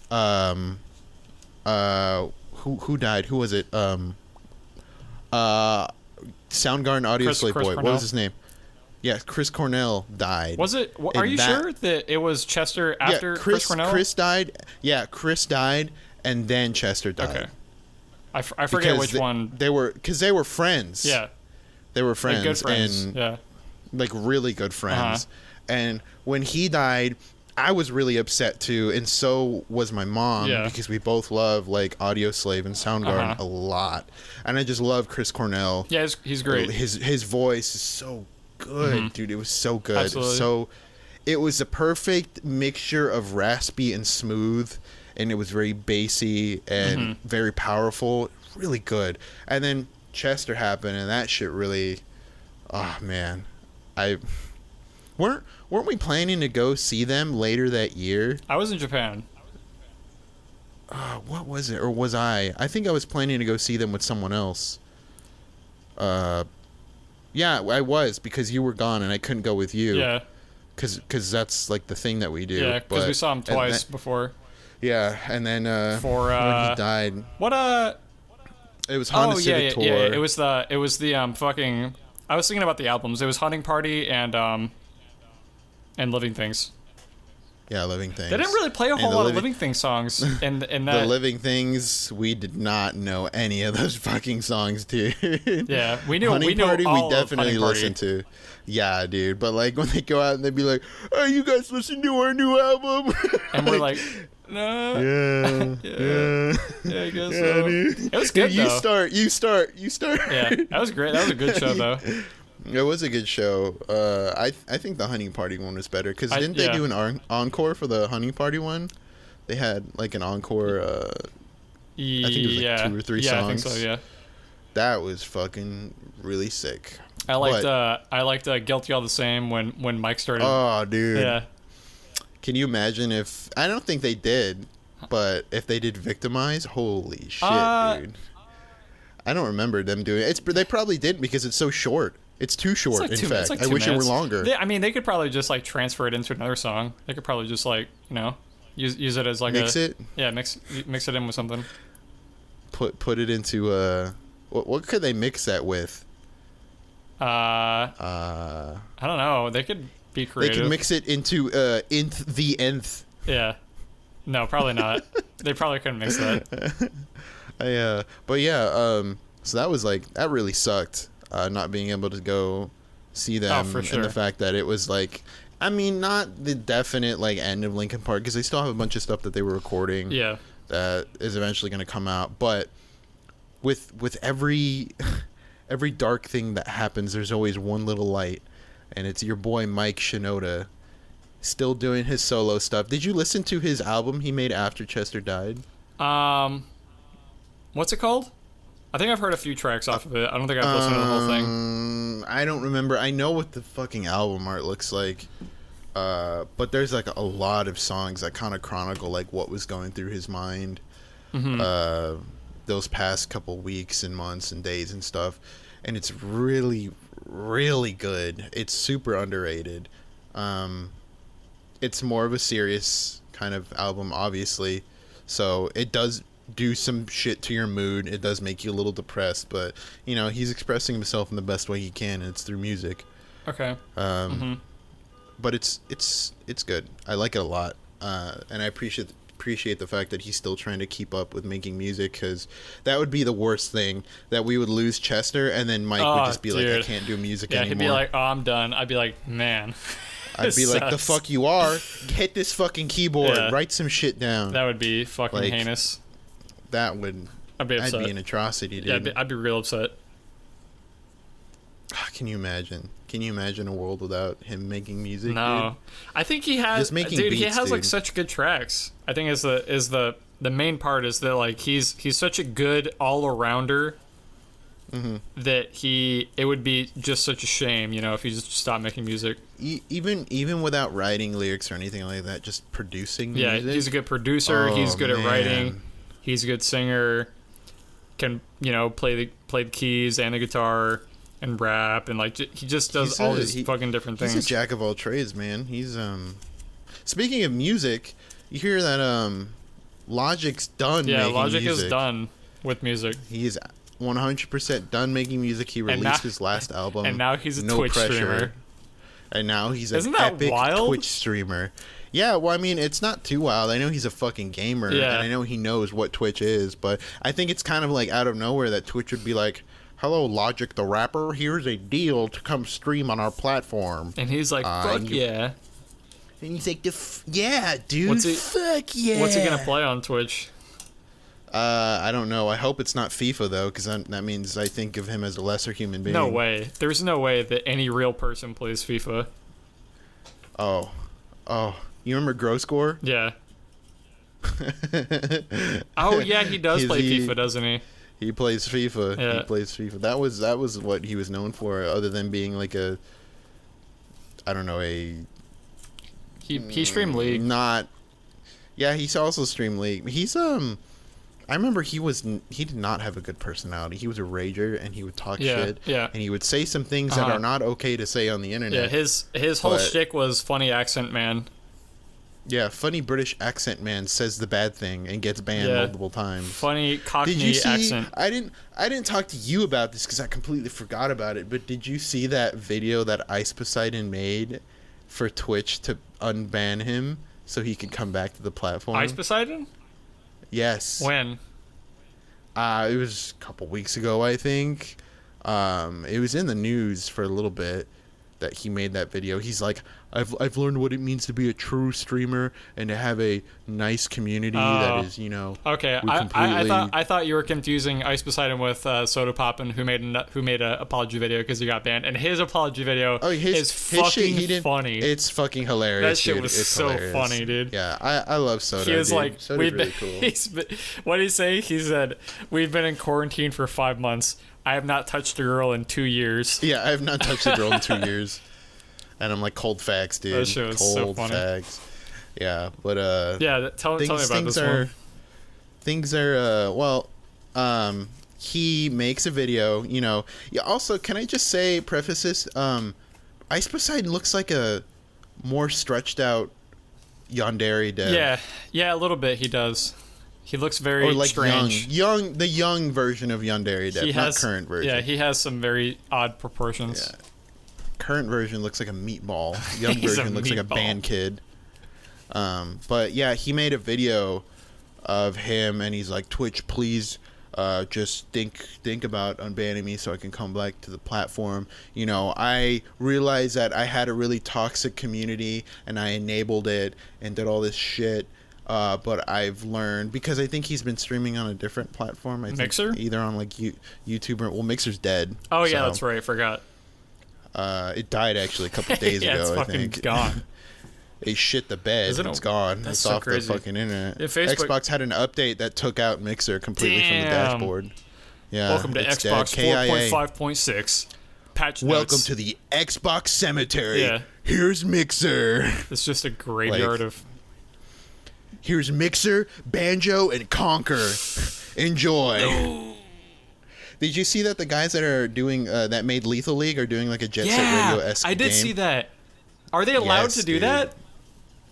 who died? Who was it? Soundgarden Audio Slave Chris Boy. Cornell. What was his name? Yeah, Chris Cornell died. Was it? Are you sure that it was Chester after Chris Cornell? Chris died. Yeah, Chris died, and then Chester died. Okay. I forget which one. They were friends. Yeah. They were friends. Like good friends. And yeah. like really good friends. And when he died, I was really upset too, and so was my mom because we both love like Audio Slave and Soundgarden a lot, and I just love Chris Cornell. Yeah, he's great. His voice is so good, dude. It was so good. Absolutely. It was a perfect mixture of raspy and smooth, and it was very bassy and very powerful. Really good. And then Chester happened, and that shit really, oh man, weren't we planning to go see them later that year? I was in Japan. What was it? Or was I? I think I was planning to go see them with someone else. Yeah, I was, because you were gone and I couldn't go with you. Yeah. Because that's like the thing that we do. Yeah, because we saw him twice before. Yeah, and then when he died. What It was Honda Civic Tour. Yeah. It was the fucking. I was thinking about the albums. It was Hunting Party and Living Things. Yeah, Living Things. They didn't really play a whole lot of Living Things songs in that. The Living Things, we did not know any of those fucking songs, dude. Yeah, we knew. Hunting we knew Party, all we definitely of Hunting listened to. Yeah, dude. But like when they go out and they'd be like, "Oh, you guys listen to our new album?" And we're like, no. Yeah, I guess so. Dude. It was good, You though. start. Yeah, that was great. That was a good show, though. It was a good show. I think the Hunting Party one was better because didn't they do an encore for the Hunting Party one? They had like an encore. I think it was like 2 or 3 songs. Yeah, I think so. Yeah. That was fucking really sick. I liked Guilty All the Same when Mike started. Oh, dude. Yeah. Can you imagine if I don't think they did, but if they did Victimize, holy shit, dude. I don't remember them doing it. They probably didn't because it's so short. It's too short, like in fact. like I wish minutes. it were longer. They could probably just like transfer it into another song. They could probably just like, use it as like mix it. Yeah, mix it in with something. Put it into what could they mix that with? I don't know. They could be creative. They could mix it into the nth. Yeah. No, probably not. They probably couldn't mix that. But yeah, so that was like that really sucked. Not being able to go see them, for sure. and the fact that it was like, I mean, not the definite like end of Linkin Park because they still have a bunch of stuff that they were recording. Yeah. That is eventually going to come out, but with every dark thing that happens, there's always one little light, and it's your boy Mike Shinoda, still doing his solo stuff. Did you listen to his album he made after Chester died? What's it called? I think I've heard a few tracks off of it. I don't think I've listened to the whole thing. I don't remember. I know what the fucking album art looks like. But there's like a lot of songs that kind of chronicle like what was going through his mind those past couple weeks and months and days and stuff. And it's really, really good. It's super underrated. It's more of a serious kind of album, obviously. So it does do some shit to your mood. It does make you a little depressed, but he's expressing himself in the best way he can, and it's through music. Okay. But it's good. I like it a lot, and I appreciate the fact that he's still trying to keep up with making music, because that would be the worst thing, that we would lose Chester and then Mike would just be like, I can't do music anymore. He'd be like, oh, I'm done. I'd be like, man. I'd be like, the fuck you are? Hit this fucking keyboard. Write some shit down. That would be fucking heinous. That'd be an atrocity, dude. Yeah, I'd be real upset. Can you imagine? Can you imagine a world without him making music? No, dude? I think he has. Just making dude, beats, he has like dude. such good tracks. I think is the main part is that like he's such a good all arounder that it would be just such a shame, if he just stopped making music. Even without writing lyrics or anything like that, just producing music. Yeah, he's a good producer. Oh, He's good man. at writing. He's a good singer. Can play the keys and the guitar and rap, and like he just does all these fucking different things. He's a jack of all trades, man. He's Speaking of music, you hear that Logic's done. Yeah, making Logic music. is done with music. He's 100% done making music. He released his last album, and now he's a No Twitch Pressure. streamer. And now he's an Isn't that epic wild? Twitch streamer. Yeah, well, I mean, it's not too wild. I know he's a fucking gamer, and I know he knows what Twitch is, but I think it's kind of like out of nowhere that Twitch would be like, "Hello, Logic the rapper. Here's a deal to come stream on our platform." And he's like, "Fuck yeah!" And he's like, "Yeah, dude. Fuck yeah." What's he gonna play on Twitch? I don't know. I hope it's not FIFA though, because that means I think of him as a lesser human being. No way. There's no way that any real person plays FIFA. Oh, you remember Grow Score? Yeah. Oh yeah, he does play FIFA, doesn't he? He plays FIFA. Yeah. He plays FIFA. That was what he was known for, other than being like he streamed League. He's also streamed League. He's I remember he did not have a good personality. He was a rager, and he would talk shit. Yeah. And he would say some things that are not okay to say on the internet. Yeah, his whole shtick was funny accent man. Yeah, funny British accent man says the bad thing and gets banned multiple times. Funny Cockney Did you see, accent. I didn't talk to you about this because I completely forgot about it. But did you see that video that Ice Poseidon made for Twitch to unban him so he could come back to the platform? Ice Poseidon? Yes. When? It was a couple weeks ago, I think. It was in the news for a little bit that he made that video. He's like, I've learned what it means to be a true streamer and to have a nice community that is, Okay, I thought you were confusing Ice Poseidon with Soda Poppin', who made a apology video because he got banned, and his apology video is fucking funny. It's fucking hilarious. That shit dude. was it's so hilarious. funny, dude. Yeah, I love Soda. He was dude. like, Soda's really cool. What did he say? He said, "We've been in quarantine for 5 months. I have not touched a girl in 2 years." Yeah, I have not touched a girl in 2 years. And I'm like, cold facts, dude. That shit was so funny. Facts. Yeah, but tell me about this one. Things are he makes a video, Yeah, also, can I just say, preface this, Ice Poseidon looks like a more stretched out Yandere dev. Yeah, a little bit he does. He looks very strange. The young version of Yandere dev, not current version. Yeah, he has some very odd proportions. Yeah. Current version looks like a meatball. Young version looks like a band kid. But yeah, he made a video of him, and he's like, "Twitch, please, just think about unbanning me so I can come back to the platform. I realized that I had a really toxic community, and I enabled it and did all this shit. But I've learned, because I think he's been streaming on a different platform. I think Mixer? Either on like YouTube or Mixer's dead. Oh yeah, that's right. I forgot. It died actually a couple days ago. It's I fucking think. Gone. They shit the bed. It's gone. That's It's so off crazy. the fucking internet. Yeah, Facebook- Xbox had an update that took out Mixer completely from the dashboard. Yeah. Welcome to it's Xbox dead. KIA. 4.5.6. Patch notes. Welcome to the Xbox cemetery. Yeah. Here's Mixer. It's just a graveyard of. Here's Mixer, Banjo, and Conquer. Enjoy. No. Did you see that the guys that are doing that made Lethal League are doing like a Jet Set Radio-esque I did game? see that. Are they allowed to do dude. that?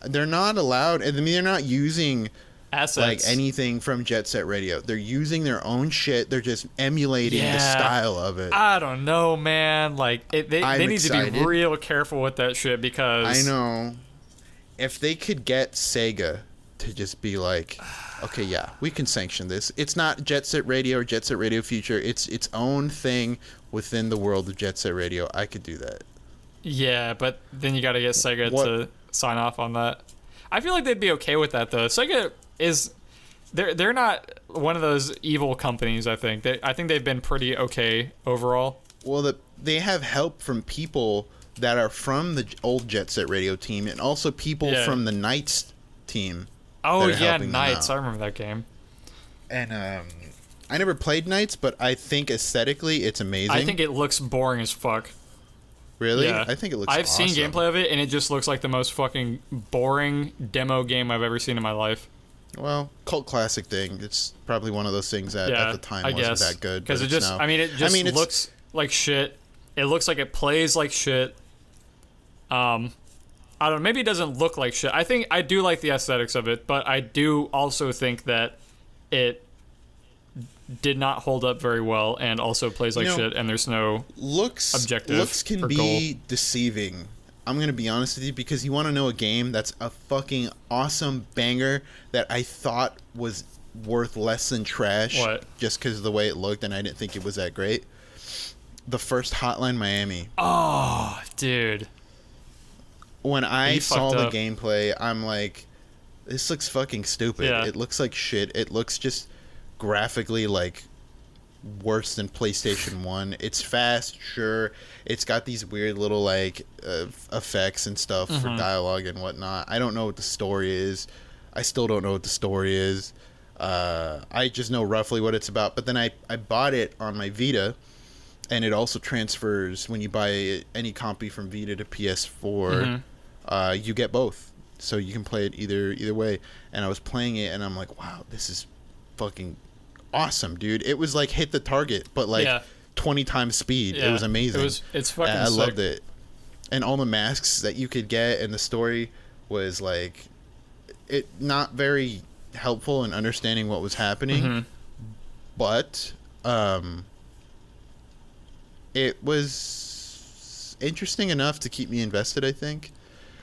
They're not allowed. I mean, they're not using Assets. like anything from Jet Set Radio. They're using their own shit. They're just emulating the style of it. I don't know, man. Like they need excited. to be real careful with that shit because I know. If they could get Sega to just be like, okay, yeah, we can sanction this. It's not Jet Set Radio or Jet Set Radio Future. It's its own thing within the world of Jet Set Radio. I could do that. Yeah, but then you got to get Sega to sign off on that. I feel like they'd be okay with that though. Sega is they're not one of those evil companies. I think they've been pretty okay overall. Well, they have help from people that are from the old Jet Set Radio team, and also people from the Knights team. Oh yeah, Knights. I remember that game. And I never played Knights, but I think aesthetically it's amazing. I think it looks boring as fuck. Really? Yeah. I think it looks I've awesome. seen gameplay of it, and it just looks like the most fucking boring demo game I've ever seen in my life. Well, cult classic thing. It's probably one of those things that at the time wasn't that good. Because it just, now. I mean, it just looks like shit. It looks like it plays like shit. I don't know. Maybe it doesn't look like shit. I do like the aesthetics of it, but I do also think that it did not hold up very well and also plays like shit, and there's no objective. Looks can be deceiving. I'm going to be honest with you, because you want to know a game that's a fucking awesome banger that I thought was worth less than trash. What? Just because of the way it looked, and I didn't think it was that great. The first Hotline Miami. Oh, dude. When I saw the up. gameplay, I'm like, this looks fucking stupid. Yeah. It looks like shit. It looks just graphically like worse than PlayStation 1. It's fast, sure. It's got these weird little like effects and stuff for dialogue and whatnot. I don't know what the story is. I still don't know what the story is. I just know roughly what it's about. But then I bought it on my Vita, and it also transfers when you buy any copy from Vita to PS4. You get both, so you can play it either way. And I was playing it, and I'm like, wow, this is fucking awesome, dude. It was like hit the target, but like 20 times speed. Yeah. It was amazing. It's fucking I sick. loved it. And all the masks that you could get, and the story was like, it not very helpful in understanding what was happening, but it was interesting enough to keep me invested, I think.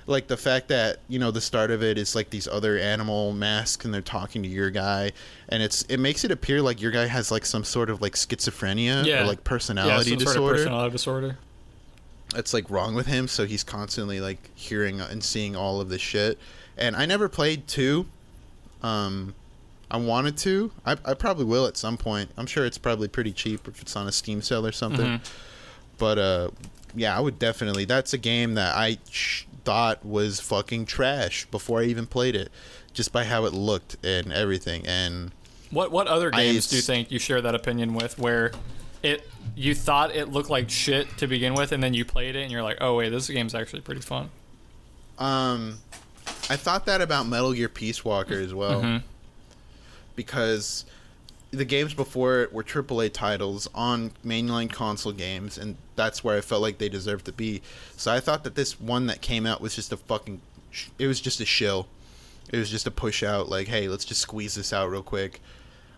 Like the fact that, you know, the start of it is like these other animal masks, and they're talking to your guy, and it makes it appear like your guy has like some sort of like schizophrenia or like personality disorder. Sort of personality disorder. That's like wrong with him, so he's constantly like hearing and seeing all of this shit. And I never played 2. I wanted to. I probably will at some point. I'm sure it's probably pretty cheap if it's on a Steam sale or something. But yeah, I would definitely. That's a game that I thought was fucking trash before I even played it, just by how it looked and everything. And what other games do you think you share that opinion with, where you thought it looked like shit to begin with, and then you played it and you're like, oh wait, this game's actually pretty fun? I thought that about Metal Gear Peace Walker as well, because the games before it were AAA titles on mainline console games, and that's where I felt like they deserved to be. So I thought that this one that came out was just it was just a shill. It was just a push out, like, hey, let's just squeeze this out real quick.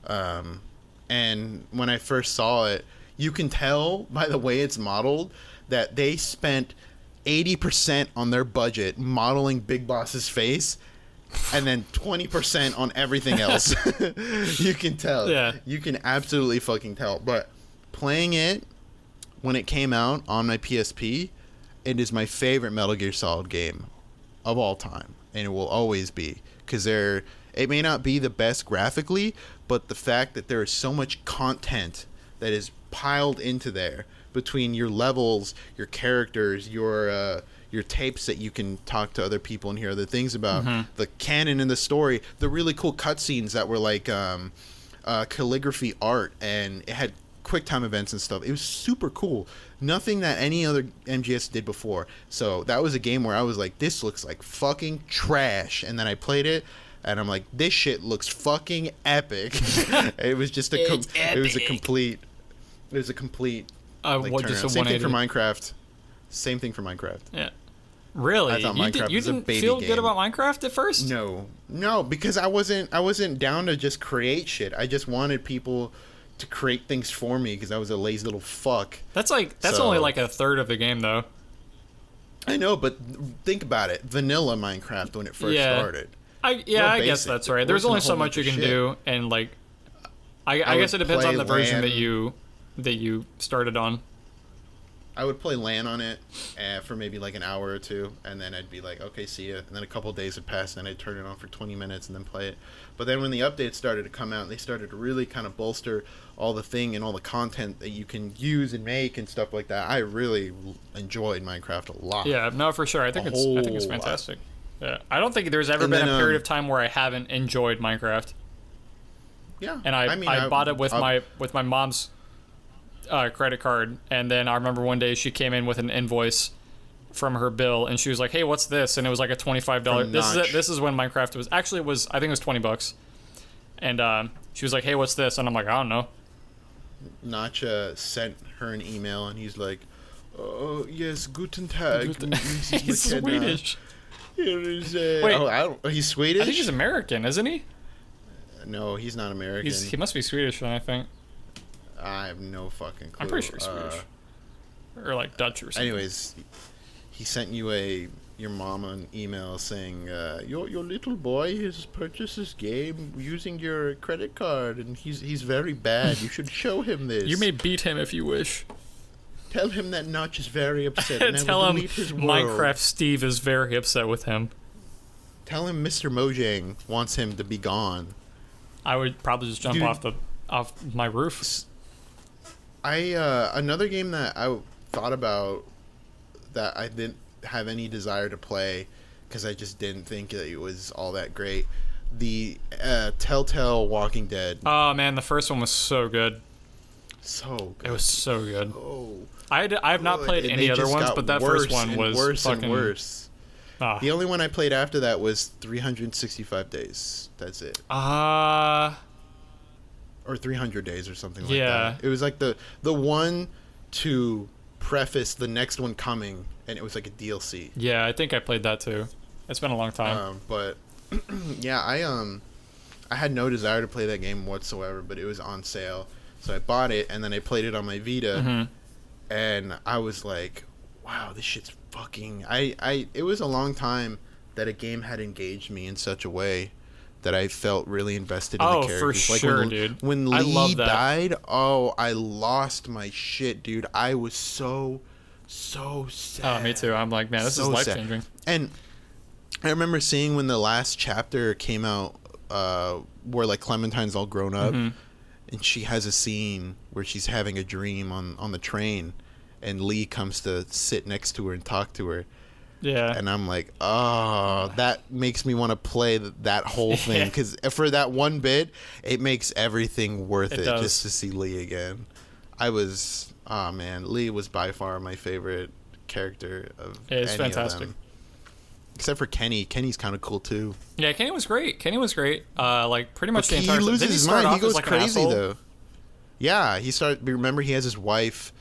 And when I first saw it, you can tell by the way it's modeled that they spent 80% on their budget modeling Big Boss's face, and then 20% on everything else. You can tell. Yeah. You can absolutely fucking tell. But playing it when it came out on my PSP, it is my favorite Metal Gear Solid game of all time, and it will always be, because it may not be the best graphically, but the fact that there is so much content that is piled into there between your levels, your characters, your tapes that you can talk to other people and hear other things about, the canon in the story, the really cool cutscenes that were like calligraphy art, and it had quick time events and stuff. It was super cool. Nothing that any other MGS did before. So that was a game where I was like, this looks like fucking trash. And then I played it, and I'm like, this shit looks fucking epic. It was just it was a complete like, just a Same thing 180. for Minecraft. Same thing for Minecraft. Yeah. Really? I thought Minecraft you was a didn't baby feel game. good about Minecraft at first? No, because I wasn't down to just create shit. I just wanted people to create things for me, because I was a lazy little fuck. That's only like a third of the game, though. I know, but think about it. Vanilla Minecraft when it first started. I guess that's right. There's only so much you can do, and like, I guess it depends on the version that you started on. I would play LAN on it for maybe like an hour or two, and then I'd be like, okay, see ya. And then a couple of days would pass, and I'd turn it on for 20 minutes and then play it. But then when the updates started to come out, and they started to really kind of bolster all the thing and all the content that you can use and make and stuff like that, I really enjoyed Minecraft a lot. Yeah, no, for sure. I think it's fantastic. Yeah, I don't think there's ever been a period of time where I haven't enjoyed Minecraft. Yeah. And I mean, bought it with my mom's credit card, and then I remember one day she came in with an invoice from her bill, and she was like, "Hey, what's this?" And it was like a $25. This is when Minecraft was actually I think it was $20, and she was like, "Hey, what's this?" And I'm like, "I don't know." Notch sent her an email, and he's like, "Oh yes, guten Tag." He's Swedish. Here is Wait, he's Swedish. I think he's American, isn't he? No, he's not American. He must be Swedish, then, I think. I have no fucking clue. I'm pretty sure he's Swedish. Or like Dutch or something. Anyways, he sent your mom an email saying your little boy has purchased this game using your credit card, and he's very bad. You should show him this. You may beat him if you wish. Tell him that Notch is very upset. And Tell him his world. Minecraft Steve is very upset with him. Tell him Mr. Mojang wants him to be gone. I would probably just jump off my roof. Another game that I thought about that I didn't have any desire to play because I just didn't think that it was all that great. The Telltale Walking Dead. Oh man, the first one was so good. So good. It was so good. Oh, I have not played any other ones, but that first one was worse fucking and worse. Ah. The only one I played after that was 365 days. That's it. Uh Or 300 days or something like Yeah. that. It was like the one to preface the next one coming, and it was like a DLC. yeah, I think I played that too. It's been a long time. But yeah, I had no desire to play that game whatsoever, but it was on sale. So I bought it, and then I played it on my Vita, and I was like, wow, this shit's fucking... It was a long time that a game had engaged me in such a way that I felt really invested in the characters. For sure, when, dude. When I love Lee that. died, I lost my shit, dude. I was so sad. Oh, me too. I'm like, man, this is So life sad. changing. And I remember seeing when the last chapter came out, where like Clementine's all grown up, and she has a scene where she's having a dream on the train, and Lee comes to sit next to her and talk to her. Yeah. And I'm like, oh, that makes me want to play that whole thing, because for that one bit, it makes everything worth it just to see Lee again. Oh man, Lee was by far my favorite character of any fantastic. of them. Except for Kenny. Kenny's kind of cool too. Yeah, Kenny was great. Like pretty much the entire. He loses his mind. He goes like crazy though. Yeah, remember, he has his wife,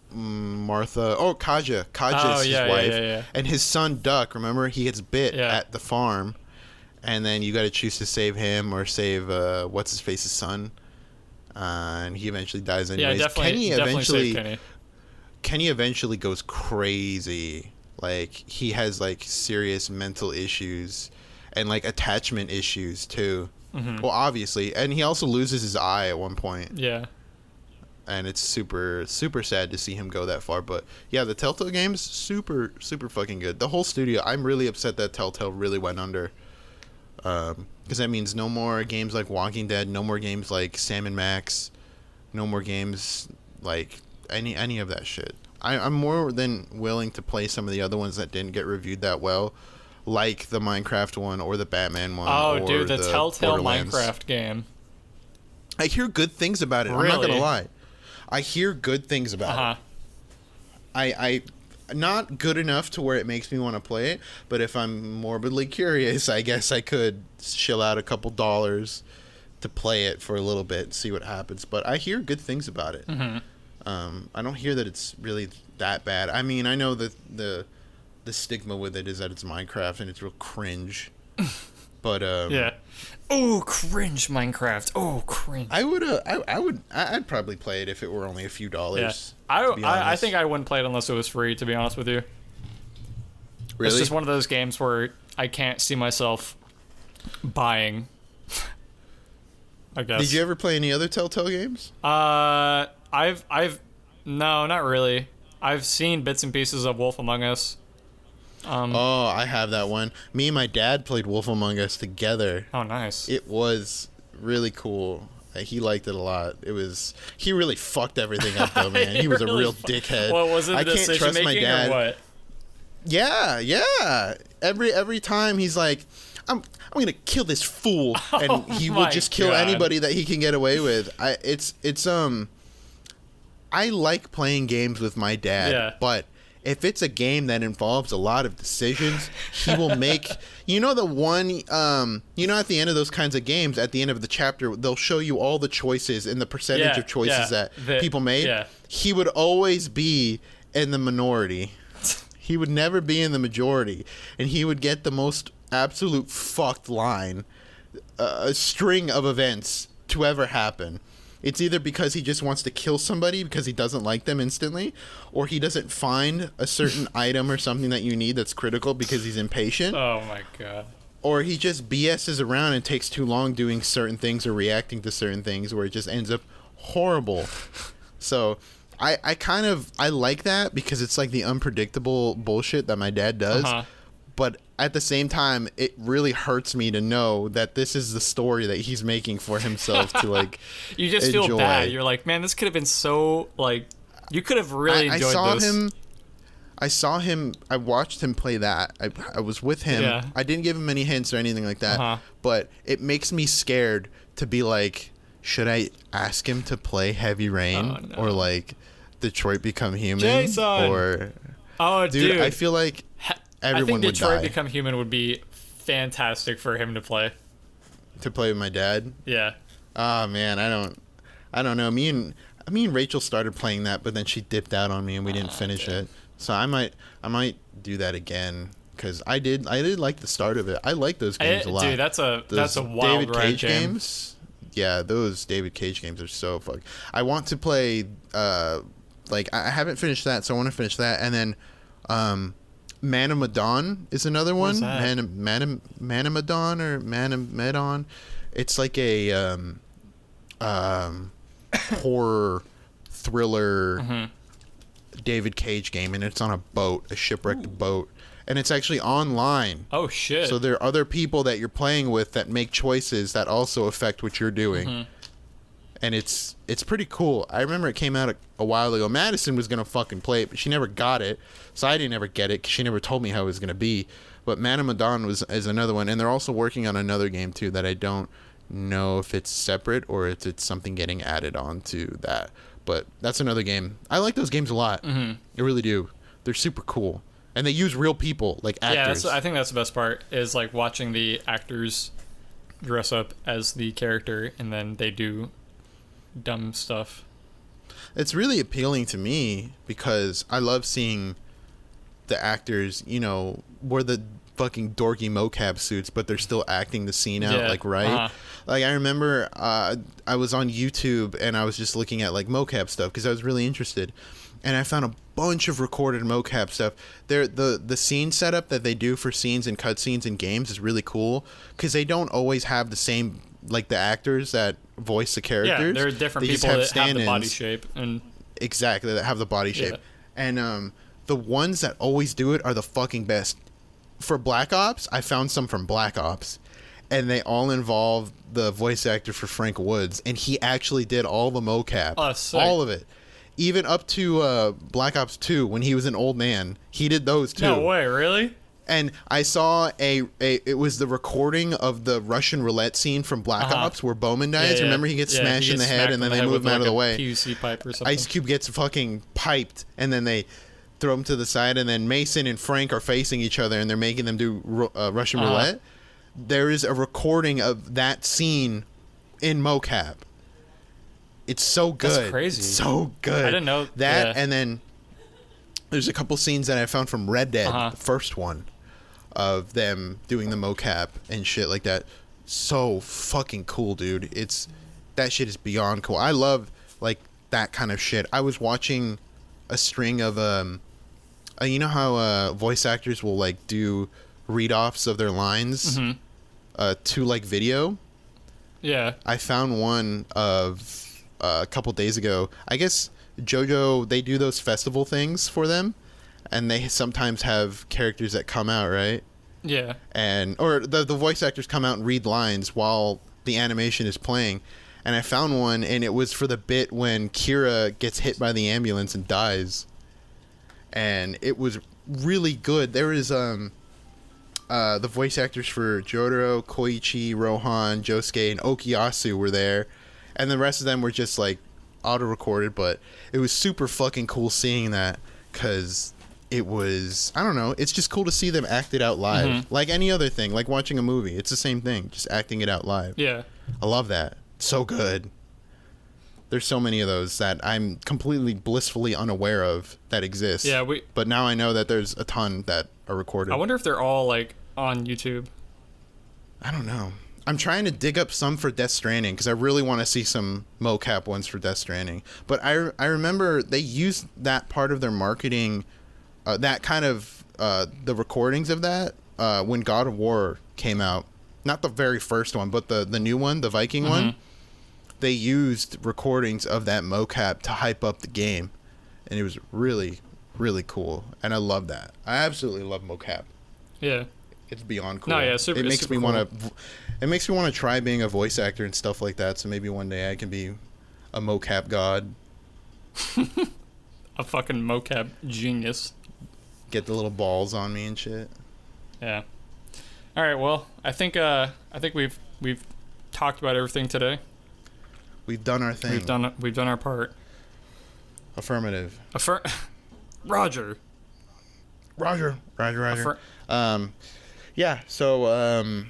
Martha. Oh, Kaja. Kaja's his wife. Yeah. And his son Duck. Remember, he gets bit at the farm, and then you got to choose to save him or save what's his face's son, and he eventually dies anyways. Yeah, definitely. Kenny eventually goes crazy. Like, he has like serious mental issues and like attachment issues too. Well, obviously, and he also loses his eye at one point. Yeah. And it's super sad to see him go that far. But yeah, the Telltale games, super fucking good. The whole studio, I'm really upset that Telltale really went under. Because that means no more games like Walking Dead, no more games like Sam and Max, no more games like any of that shit. I'm more than willing to play some of the other ones that didn't get reviewed that well, like the Minecraft one or the Batman one. Oh, or dude, the Telltale Borderlands. Minecraft game. I hear good things about it. Really? I'm not gonna lie. I hear good things about it. I not good enough to where it makes me want to play it, but if I'm morbidly curious, I guess I could shill out a couple dollars to play it for a little bit and see what happens. But I hear good things about it. I don't hear that it's really that bad. I mean, I know that the stigma with it is that it's Minecraft and it's real cringe. But yeah. Oh, cringe Minecraft. Oh, cringe. I'd probably play it if it were only a few dollars. Yeah. I think I wouldn't play it unless it was free, to be honest with you. Really? It's just one of those games where I can't see myself buying. I guess. Did you ever play any other Telltale games? No, not really. I've seen bits and pieces of Wolf Among Us. I have that one. Me and my dad played Wolf Among Us together. Oh, nice. It was really cool. He liked it a lot. He really fucked everything up though, man. He was really a real dickhead. What was it? I can't trust my dad. Or what? Yeah. Every time he's like, I'm gonna kill this fool, and he will just kill God. anybody that he can get away with. I like playing games with my dad, but if it's a game that involves a lot of decisions, he will make, you know, the one, you know, at the end of those kinds of games, at the end of the chapter, they'll show you all the choices and the percentage of choices that people made. Yeah. He would always be in the minority. He would never be in the majority, and he would get the most absolute fucked line, a string of events to ever happen. It's either because he just wants to kill somebody because he doesn't like them instantly, or he doesn't find a certain item or something that you need that's critical because he's impatient. Oh my God. Or he just BS's around and takes too long doing certain things or reacting to certain things where it just ends up horrible. So I like that because it's like the unpredictable bullshit that my dad does. But at the same time, it really hurts me to know that this is the story that he's making for himself to like. You just enjoy. feel bad. You're like, man, this could have been so like. You could have really enjoyed this. I saw him. I watched him play that. I was with him. Yeah. I didn't give him any hints or anything like that. But it makes me scared to be like, should I ask him to play Heavy Rain or like Detroit Become Human? Jason! Or dude, I feel like everyone would die. I think Detroit Become Human would be fantastic for him to play. To play with my dad? Yeah. Oh man, I don't know. Me and Rachel started playing that, but then she dipped out on me and we didn't finish it. So I might do that again because I did like the start of it. I like those games a lot. Dude, that's a wild David Cage games. Yeah, those David Cage games are so fun. I want to play like I haven't finished that, so I want to finish that, and then Man of Medan is another one. Manamadan or Manamedon. It's like a horror thriller David Cage game, and it's on a boat, a shipwrecked boat, and it's actually online. Oh shit. So there are other people that you're playing with that make choices that also affect what you're doing. And it's pretty cool. I remember it came out a while ago. Madison was going to fucking play it, but she never got it. So I didn't ever get it because she never told me how it was going to be. But Man of Medan is another one. And they're also working on another game, too, that I don't know if it's separate or if it's something getting added on to that. But that's another game. I like those games a lot. I really do. They're super cool. And they use real people, like actors. Yeah, I think that's the best part, is like watching the actors dress up as the character and then they do dumb stuff. It's really appealing to me because I love seeing the actors, you know, wear the fucking dorky mocap suits, but they're still acting the scene out, like, right? Like, I remember I was on YouTube and I was just looking at, like, mocap stuff because I was really interested. And I found a bunch of recorded mocap stuff. The scene setup that they do for scenes and cutscenes in games is really cool because they don't always have the same, like, the actors that voice the characters. Yeah, there are different people that have the body shape. Exactly, that have the body shape. And the ones that always do it are the fucking best. For Black Ops, I found some from Black Ops, and they all involve the voice actor for Frank Woods, and he actually did all the mocap. Oh, sick. All of it. Even up to Black Ops 2, when he was an old man, he did those too. No way, really? And I saw it was the recording of the Russian roulette scene from Black Ops where Bowman dies. Remember he gets smashed in the head and then they move him out of the way. PVC pipe or something. Ice Cube gets fucking piped and then they throw him to the side, and then Mason and Frank are facing each other and they're making them do Russian roulette. There is a recording of that scene in mocap. It's so good. That's crazy. It's so good. I didn't know that. And then there's a couple scenes that I found from Red Dead, the first one, of them doing the mocap and shit like that. So fucking cool, dude. That shit is beyond cool. I love like that kind of shit. I was watching a string of you know how voice actors will like do read-offs of their lines to like video. Yeah. I found one of a couple days ago. I guess JoJo, they do those festival things for them, and they sometimes have characters that come out, right? Yeah. Or the voice actors come out and read lines while the animation is playing. And I found one, and it was for the bit when Kira gets hit by the ambulance and dies. And it was really good. There is the voice actors for Jotaro, Koichi, Rohan, Josuke, and Okuyasu were there, and the rest of them were just like auto-recorded. But it was super fucking cool seeing that, because it was, I don't know, it's just cool to see them act it out live, like any other thing, like watching a movie. It's the same thing, just acting it out live. Yeah, I love that. So good. There's so many of those that I'm completely blissfully unaware of that exist. Yeah, but now I know that there's a ton that are recorded. I wonder if they're all like on YouTube. I don't know. I'm trying to dig up some for Death Stranding, because I really want to see some mocap ones for Death Stranding. But I remember they used that part of their marketing, that kind of the recordings of that when God of War came out. Not the very first one, but the new one, the Viking one. They used recordings of that mocap to hype up the game, and it was really, really cool. And I love that. I absolutely love mocap. Yeah, it's beyond cool. No, yeah, it makes me cool. want to. It makes me want to try being a voice actor and stuff like that. So maybe one day I can be a mocap god. A fucking mocap genius. Get the little balls on me and shit. Yeah. All right. Well, I think we've talked about everything today. We've done our thing. We've done our part. Affirmative. Roger. Yeah. So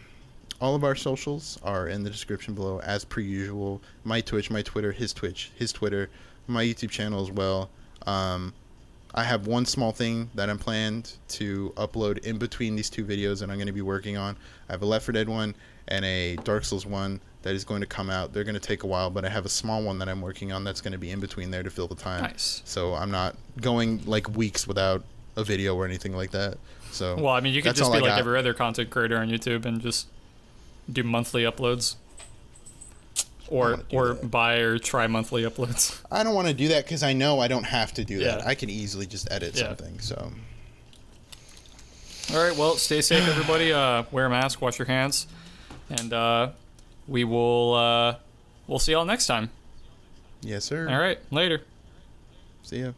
all of our socials are in the description below, as per usual. My Twitch, my Twitter, his Twitch, his Twitter, my YouTube channel as well. I have one small thing that I'm planned to upload in between these two videos that I'm going to be working on. I have a Left 4 Dead one and a Dark Souls one that is going to come out. They're going to take a while, but I have a small one that I'm working on that's going to be in between there to fill the time. Nice. So I'm not going like weeks without a video or anything like that. So well, I mean, you could just be like every other content creator on YouTube and just do monthly uploads, or buy or try monthly uploads. I don't want to do that because I know I don't have to do that. Yeah. I can easily just edit something. So all right, well, stay safe, everybody. Wear a mask, wash your hands, and we'll see y'all next time. Yes, sir. All right, later. See ya.